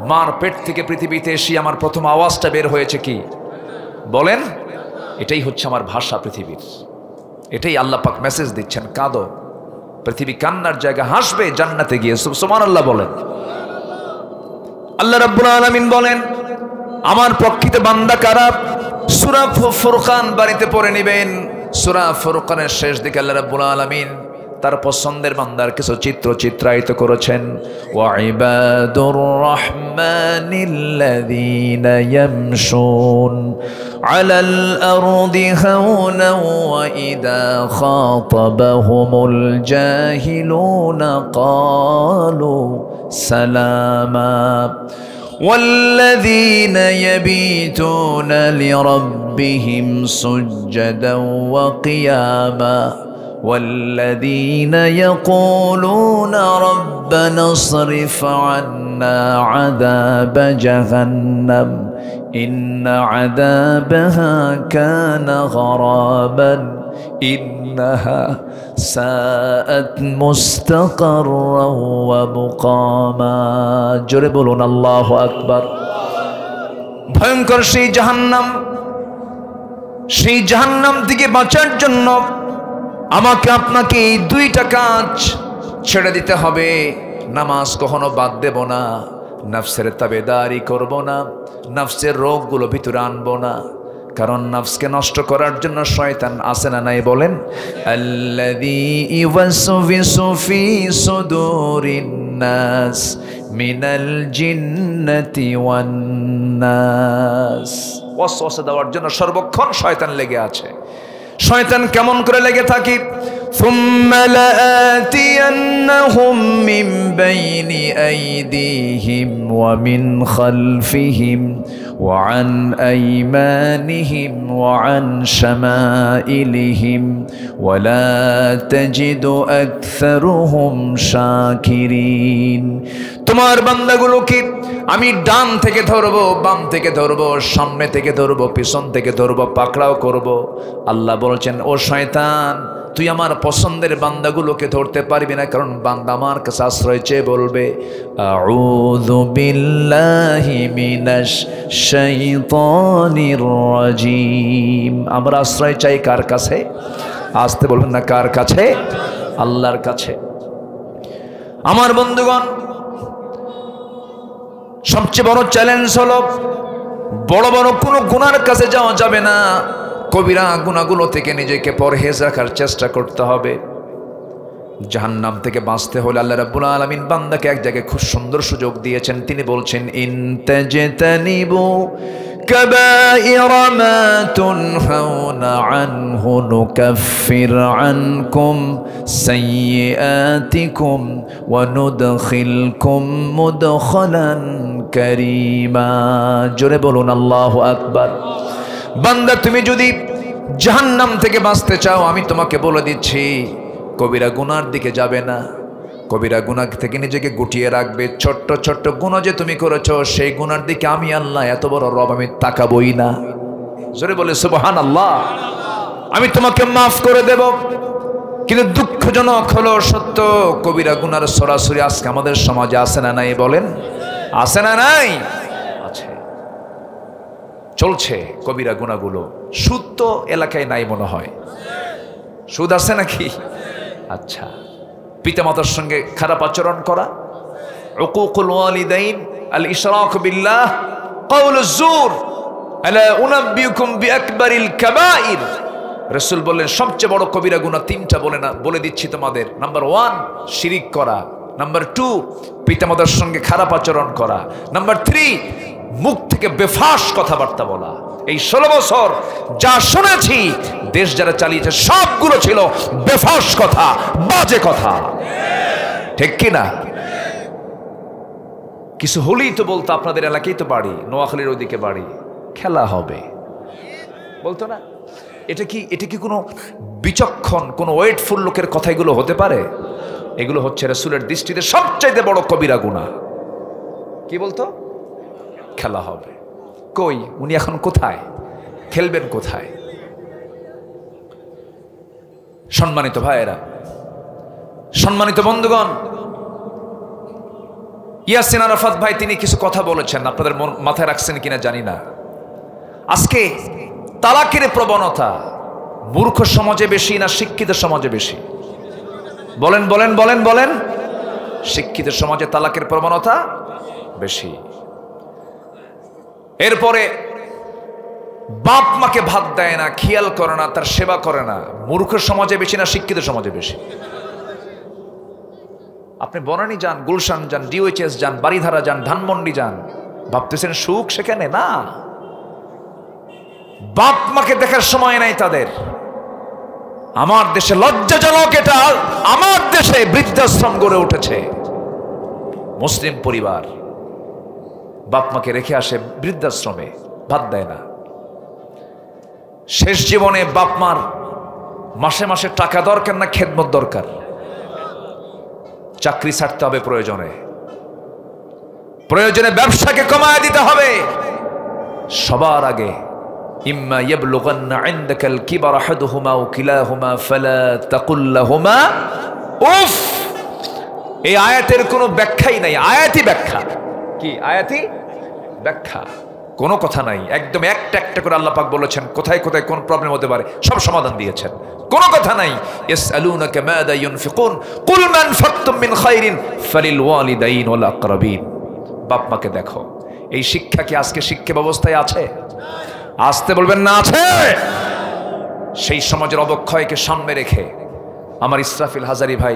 মার পেট থেকে পৃথিবীতে এসে আমার প্রথম আওয়াজটা বের হয়েছে কি বলেন? এটাই হচ্ছে আমার ভাষা পৃথিবীর। এটাই আল্লাহ পাক মেসেজ দিচ্ছেন, কাঁদো। পৃথিবী কান্নার জায়গা, হাসবে জান্নাতে গিয়ে। সুবহানাল্লাহ বলেন। আল্লাহ রাব্বুল আলামিন বলেন, আমার প্রকৃত বান্দা কারা? সূরা ফুরকান বাড়িতে পড়ে নেবেন। সূরা ফুরকানের শেষ দিকে আল্লাহ রাব্বুল আলামিন তার পছন্দের বান্দার কিছু চিত্র চিত্রায়িত করেছেন। ওয়া ইবাদুর রাহমানিল্লাযীনা ইয়ামশুন আলাল আরদি হাওনা ওয়া ইযা খাতাবাহুমুল জাহিলুনা ক্বালু সালামা والذين يبيتون لربهم سجدا وقياما والذين يقولون ربنا اصرف عنا عذاب جهنم إن عذابها كان غراما إنها ساءت مستقرا ومقاما জোরে বলুন আল্লাহু আকবার। ভয়ঙ্কর সেই জাহান্নাম থেকে বাঁচার জন্য আমাকে আপনাকে এই দুইটা কাজ ছেড়ে দিতে হবে। নামাজ কখনো বাদ দেব না, নফসের তাবেদারি করব না, নফসের রোগগুলো ভিতরে আনবো না। কারণ নফসকে নষ্ট করার জন্য শয়তান আছে না নাই বলেন? আল্লাযী ইওয়াসওয়িসু ফি সুদুরিন নাস মিনাল জিন্নাতি ওয়ান নাস। ওয়াসওয়াসা দেওয়ার জন্য সর্বক্ষণ শয়তান লেগে আছে। শয়তান কেমন করে লেগে থাকে? সুম্মা লাআতিয়ান্নাহুম মিন বাইনি আইদিহিম ওয়া মিন খালফিহিম ওয়া আন আইমানিহিম ওয়া আন শামাইলিহিম ওয়া লা তাজিদু আকসারুহুম শাকিরিন। তোমার বান্দাগুলোকে আমি ডান থেকে ধরবো, বাম থেকে ধরবো, সামনে থেকে ধরবো, পিছন থেকে ধরবো, পাকড়াও করব। আল্লাহ বলছেন, ও শয়তান, তুই আমার পছন্দের বান্দাগুলোকে ধরতে পারবি না, কারণ বান্দা আমার কাছে আশ্রয় চেয়ে বলবে আউযু বিল্লাহি মিনাশ শাইতানির রাজিম। আমরা আশ্রয় চাই কার কাছে? আসতে বলবেন না, কার কাছে? আল্লাহর কাছে। আমার বন্ধুগণ, সবচেয়ে বড় চ্যালেঞ্জ হলো বড় বড় কোনো গুনার কাছে যাওয়া যাবে না। কবিরা গুনাহগুলো থেকে নিজেকে পরহেজ রাখার চেষ্টা করতে হবে। জাহান্নাম থেকে বাঁচতে হলে আল্লাহ রাব্বুল আলামিন বান্দাকে এক জায়গায় খুব সুন্দর সুযোগ দিয়েছেন। তিনি বলছেন, ইন তাজতানিবু কাবাইরা মা তুনহাউনা আনহু নুকাফির আনকুম সাইয়্যাতিকুম ওয়া নুদখিলকুম মুদখালান কারীমা। জোরে বলুন আল্লাহু আকবার। বান্দা, তুমি যদি জাহান্নাম থেকে বাঁচতে চাও, আমি তোমাকে বলে দিচ্ছি, কবিরা গুনার দিকে যাবে না। কবিরা গুনাহ থেকে নিজেকে গুটিয়ে রাখবে। ছোট্ট ছোট্ট গুনাহ যে তুমি করেছো, সেই গুনার দিকে আমি আল্লাহ, এত বড় রব, আমি তাকাবই না। জোরে বলে সুবহানাল্লাহ। আমি তোমাকে মাফ করে দেব। কিন্তু দুঃখজনক হলো সত্য, কবিরা গুনার সরাসরি আজকে আমাদের সমাজে আছে না নাই বলেন? আছে না নাই? আছে, চলছে কবিরা গুনাহগুলো। সুদ তো এলাকায় নাই মনে হয়, সুদ আছে নাকি? আচ্ছা, পিতামাতার সঙ্গে খারাপ আচরণ করা, উকুকুল ওয়ালিদাইন, আল ইশরাক বিল্লাহ, কাউলুজ জুর, আলা উনাব্বিউকুম বিআকবারিল কাবাইর। রাসূল বললেন সবচেয়ে বড় কবিরা গুনাহ তিনটা বলে দিচ্ছি তোমাদের। নাম্বার 1 শিরিক করা, নাম্বার 2 পিতামাতার সঙ্গে খারাপ আচরণ করা, নাম্বার 3 মুখ থেকে বেফাস কথাবার্তা বলা। এই 16 বছর যা শুনেছি, দেশ যারা চালিয়েছে সবগুলো ছিল বেফাস কথা, বাজে কথা, ঠিক কিনা? কিছু হলেই তো বলতো আপনাদের এলাকায় তো বাড়ি, নোয়াখালীর ওইদিকে বাড়ি, খেলা হবে বলতো না? এটা কি কোনো বিচক্ষণ, কোনো ওয়েটফুল লোকের কথা এগুলো হতে পারে? এগুলো হচ্ছে রাসূলের দৃষ্টিতে সবচাইতে বড় কবিরা গুনাহ। কি বলতো? খেলা হবে। কই, উনি এখন কোথায়? খেলবেন কোথায়? সম্মানিত ভাইয়েরা, সম্মানিত বন্ধুগণ, ইয়াসিন আরাফাত ভাই তিনি কিছু কথা বলেছেন, আপনাদের মাথায় রাখছেন কিনা জানি না। আজকে তালাকের প্রবণতা মূর্খ সমাজে বেশি না শিক্ষিত সমাজে বেশি? বলেন বলেন বলেন বলেন। শিক্ষিত সমাজে তালাকের প্রবণতা বেশি। এরপরে বাপ মাকে ভাত দেয় না, খেয়াল করে না, তার সেবা করে না। মূর্খ সমাজে বেশি না শিক্ষিত সমাজে বেশি? আপনি বনানী যান, গুলশান যান, ডিওএইচএস যান, বাড়িধারা যান, ধানমন্ডি যান, ভাবতেছেন সুখ সেখানে? না, বাপ মাকে দেখার সময় নাই তাদের। আমার দেশে লজ্জাজনক এটা, আমার দেশে বৃদ্ধাশ্রম গড়ে উঠেছে। মুসলিম পরিবার বাপ মাকে রেখে আসে বৃদ্ধাশ্রমে, ভাত দেয় না। শেষ জীবনে বাপ মার মাসে মাসে টাকা দরকার না খেদমত দরকার? চাকরি ছাড়তে হবে প্রয়োজনে, প্রয়োজনে ব্যবসাকে কমায় দিতে হবে। সবার আগে ইম্মা ইয়াবলুগান্না ইনদাকাল কিবার আহাদুহুমা আও কিলাহুমা ফালা তাকুল লাহুমা উফ। এই আয়াতের কোনো ব্যাখ্যাই নাই, আয়াতি ব্যাখ্যা। কি আয়াতি ব্যাখ্যা? কোনো কথা নাই, একদম একটা একটা করে আল্লাহ পাক বলেছেন কোথায় কোথায় কোন প্রবলেম হতে পারে, সব সমাধান দিয়েছেন। কোনো কথা নাই। ইয়াসআলুনাকা মাযা ইউনফিকুন কুল মা আনফাকতুম মিন খায়রিন ফালিল ওয়ালিদাইন ওয়াল আকরাবিন। বাপ মাকে দেখো। এই শিক্ষা কি আজকে শিক্ষা ব্যবস্থায় আছে? আসতে বলবেন না আছে। সেই সমাজের অবক্ষয়কে সামনে রেখে আমার ইসরাফিল হাজারি ভাই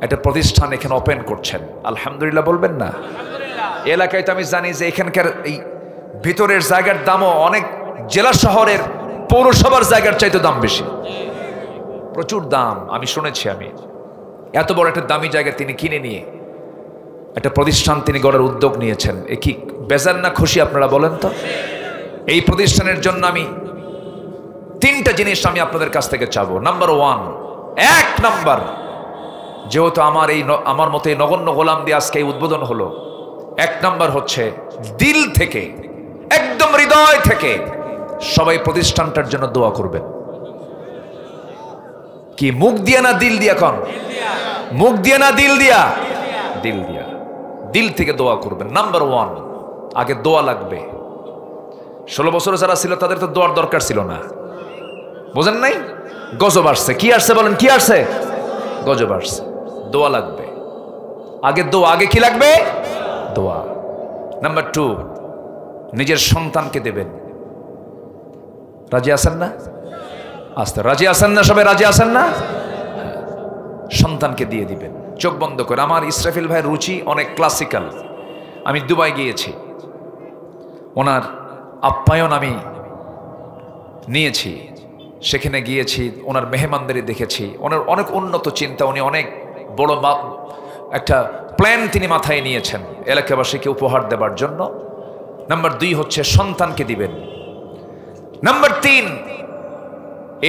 একটা প্রতিষ্ঠান এখানে ওপেন করছেন, আলহামদুলিল্লাহ বলবেন না? এলাকায় তো আমি জানি যে এখানকার এই ভিতরের জায়গার দামও অনেক জেলা শহরের পৌরসভার জায়গার চাইতে দাম বেশি, প্রচুর দাম। আমি শুনেছি, আমি এত বড় একটা দামি জায়গা তিনি কিনে নিয়ে একটা প্রতিষ্ঠান তিনি গড়ার উদ্যোগ নিয়েছেন। এ কি বেজার না খুশি আপনারা বলেন তো? এই প্রতিষ্ঠানের জন্য আমি তিনটা জিনিস আমি আপনাদের কাছ থেকে চাবো। নাম্বার ওয়ান, এক নাম্বার, যেহেতু আমার মতো এই নগণ্য গোলাম দিয়ে আজকে এই উদ্বোধন হলো, এক নাম্বার হচ্ছে দিল থেকে, একদম হৃদয় থেকে সবাই প্রতিষ্ঠানটার জন্য দোয়া করবেন। কি মুখ দিয়া না দিল দিয়া? কন মুখ দিয়া না দিল দিয়া? দিল দিয়া, দিল থেকে দোয়া করবেন। নাম্বার ওয়ান, আগে দোয়া লাগবে। 16 বছরে যারা ছিল তাদের তো দোয়ার দরকার ছিল না, বোঝেন নাই? গজব আসছে। কি আসছে বলেন? কি আসছে? গজব আসছে। দোয়া লাগবে আগে। দোয়া আগে কি লাগবে? দোয়া। নাম্বার টু, নিজের সন্তানকে দেবেন। রাজি আছেন না? আস্তে রাজি আছেন না? সবাই রাজি আছেন না? সন্তানকে দিয়ে দিবেন চোখ বন্ধ করে। আমার ইসরাফিল ভাইয়ের রুচি অনেক ক্লাসিক্যাল। আমি দুবাই গিয়েছি, ওনার আপ্যায়ন আমি নিয়েছি, সেখানে গিয়েছি, ওনার মেহমানদারি দেখেছি। ওনার অনেক উন্নত চিন্তা, উনি অনেক বড় একটা প্ল্যান তিনি মাথায় নিয়েছেন এলাকাবাসীকে উপহার দেবার জন্য। নাম্বার দুই হচ্ছে সন্তানকে দিবেন। নাম্বার তিন,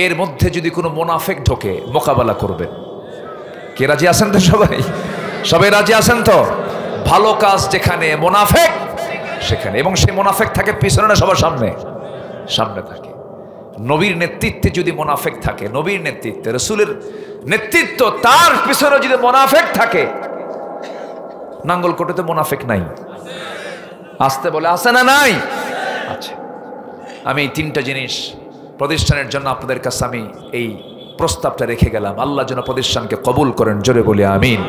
এর মধ্যে যদি কোনো মুনাফিক ঢোকে মোকাবেলা করবেন। কে রাজি আছেন তো? সবাই সবাই রাজি আছেন তো? ভালো কাজ যেখানে, মুনাফিক সেখানে। এবং সেই মুনাফিক থাকে পিছনে না সবার সামনে? সামনে থাকে। নবীর নেতৃত্বে যদি মুনাফিক থাকে, নবীর নেতৃত্বে, রাসূলের নেতৃত্ব, তার পিছনে যদি মুনাফিক থাকে, নাঙ্গলকোটে তো মুনাফিক নাই? আসতে বলে আছে না? নাই? আচ্ছা, আমি এই তিনটা জিনিস প্রতিষ্ঠানের জন্য আপনাদের কাছে আমি এই প্রস্তাবটা রেখে গেলাম। আল্লাহ যেন প্রতিষ্ঠানকে কবুল করেন, জোরে বলি আমিন।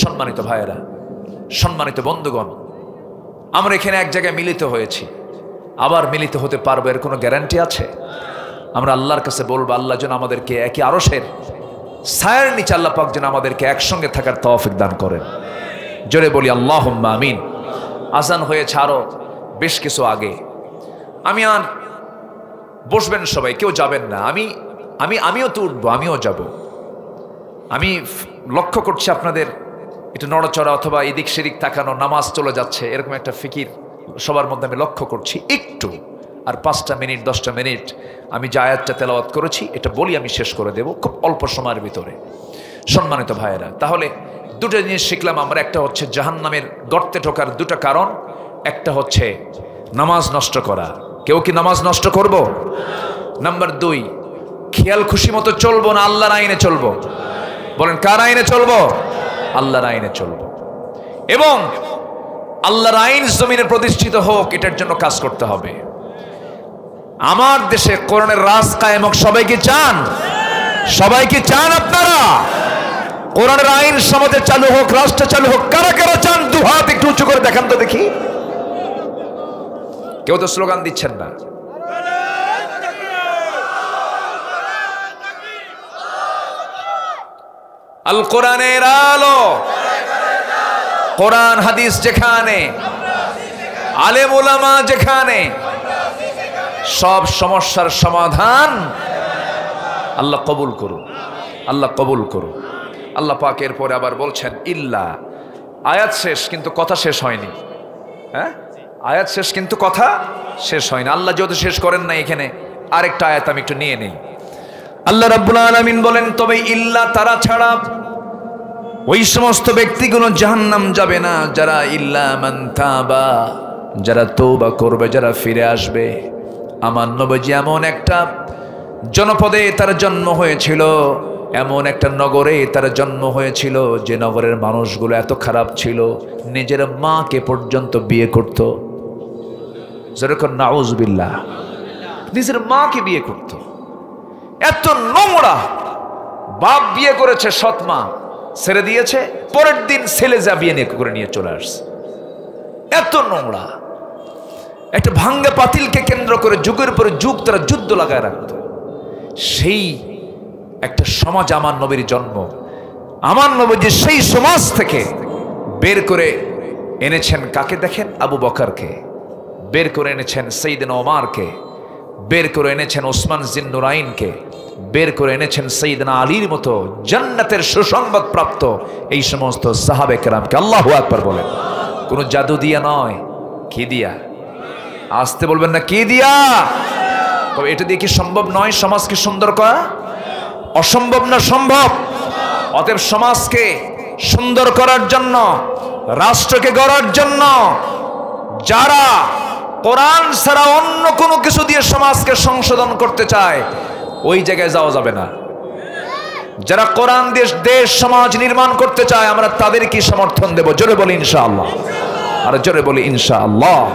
সম্মানিত ভাইয়েরা, সম্মানিত বন্ধুগণ, আমরা এখানে এক জায়গায় মিলিত হয়েছি, আবার মিলিত হতে পারবো এর কোনো গ্যারান্টি আছে? আমরা আল্লাহর কাছে বলবো আল্লাহ যেন আমাদেরকে একই আরশের ছায়ার নিচে আল্লাহ পাক যেন আমাদেরকে একসঙ্গে থাকার তৌফিক দান করেন, জোরে বলি আল্লাহুম্মা আমিন। আজান হয়েছে আরো বেশ কিছু আগে। আমি আর বসবেন সবাই, কেউ যাবেন না। আমিও তো উঠবো, আমিও যাব। আমি লক্ষ্য করছি আপনাদের একটু নড়াচড়া অথবা এদিক সেদিক তাকানো, নামাজ চলে যাচ্ছে, এরকম একটা ফিকির সবার মধ্যে আমি লক্ষ্য করছি। একটু আর 5টা মিনিট 10টা মিনিট আমি যে আয়াতটা তেলাওয়াত করেছি এটা বলি, আমি শেষ করে দেব খুব অল্প সময়ের ভিতরে। সম্মানিত ভাইয়েরা, তাহলে দুটো জিনিস শিখলাম আমরা। একটা হচ্ছে জাহান্নামের গর্তে ঢোকার দুটো কারণ। একটা হচ্ছে নামাজ নষ্ট করা। কেউ কি নামাজ নষ্ট করব? নাম্বার দুই, খেয়াল খুশি মতো চলবো না, আল্লাহর আইনে চলবো। বলেন কার আইনে চলবো? আল্লাহর আইনে চলবো। এবং আল্লাহর আইন জমিনে প্রতিষ্ঠিত হোক, এটার জন্য কাজ করতে হবে। আমার দেশে কোরআনের রাজ কায়েম হোক। সবাই কি চান? সবাই কি চান? আপনারা কোরআনের আইন সমাজে চালু হোক, রাষ্ট্রে চালু হোক। কারা কারা চান? দু হাত একটু উঁচু করে দেখান তো দেখি। কেউ তো স্লোগান দিচ্ছেন না। আল কোরআনের আলো, কোরআন হাদিস যেখানে, আলেম উলামা যেখানে, সব সমস্যার সমাধান আল্লাহ কবুল করুন, আল্লাহ কবুল করুন। আল্লাহ পাক এরপরে আবার বলছেন ইল্লা, আয়াত শেষ কিন্তু কথা শেষ হয়নি। হ্যাঁ, আয়াত শেষ কিন্তু কথা শেষ হয়নি। আল্লাহ যেহেতু শেষ করেন না, এখানে আরেকটা আয়াত আমি একটু নিয়ে নেই। আল্লাহ রাব্বুল আলামিন বলেন, তবে ইল্লা, তারা ছাড়া ওই সমস্ত ব্যক্তিগুলো জাহান্নাম যাবে না যারা ইল্লা মান তাবা, যারা তওবা করবে, যারা ফিরে আসবে। আমার নবীজি এমন একটা জনপদে তার জন্ম হয়েছিল, এমন একটা নগরে তার জন্ম হয়েছিল যে নগরের মানুষগুলো এত খারাপ ছিল, নিজের মাকে পর্যন্ত বিয়ে করত। যেরকম নাউজুবিল্লাহ, নিজের মাকে বিয়ে করত। এত নোংরা। বাপ বিয়ে করেছে, সৎ মা ছেড়ে দিয়েছে, পরের দিন ছেলে যা বিয়ে করে নিয়ে চলে আসছে। এত নোংরা। একটা ভাঙ্গা পাতিলকে কেন্দ্র করে যুগের পরে যুগ তারা যুদ্ধ লাগায় রাখত। সেই একটা সমাজ আমার নবীর জন্ম। আমার নবী যে সেই সমাজ থেকে বের করে এনেছেন কাকে দেখেন? আবু বকরকে। বের করে এনেছেন সাইয়েদনা ওমরকে। বের করে এনেছেন ওসমান জিন্নুরাইনকে। বের করে এনেছেন সাইয়েদনা আলীর মতো জান্নাতের সুসংবাদ প্রাপ্ত এই সমস্ত সাহাবে কেরামকে। আল্লাহু আকবার বলেন। কোনো জাদু দিয়া নয়। কি দিয়া? আসতে বলবেন না, কি দিয়া? তবে এটা দিয়ে কি সম্ভব নয় সমাজকে সুন্দর করা? অসম্ভব না, সম্ভব। অতএব সমাজকে সুন্দর করার জন্য, রাষ্ট্রকে গড়ার জন্য যারা কোরআন ছাড়া অন্য কোনো কিছু দিয়ে সমাজকে সংশোধন করতে চায় ওই জায়গায় যাওয়া যাবে না। যারা কোরআন দেশ সমাজ নির্মাণ করতে চায় আমরা তাদেরকে সমর্থন দেব। জোরে বলি ইনশাআল্লাহ। আর জোরে বলি ইনশাআল্লাহ।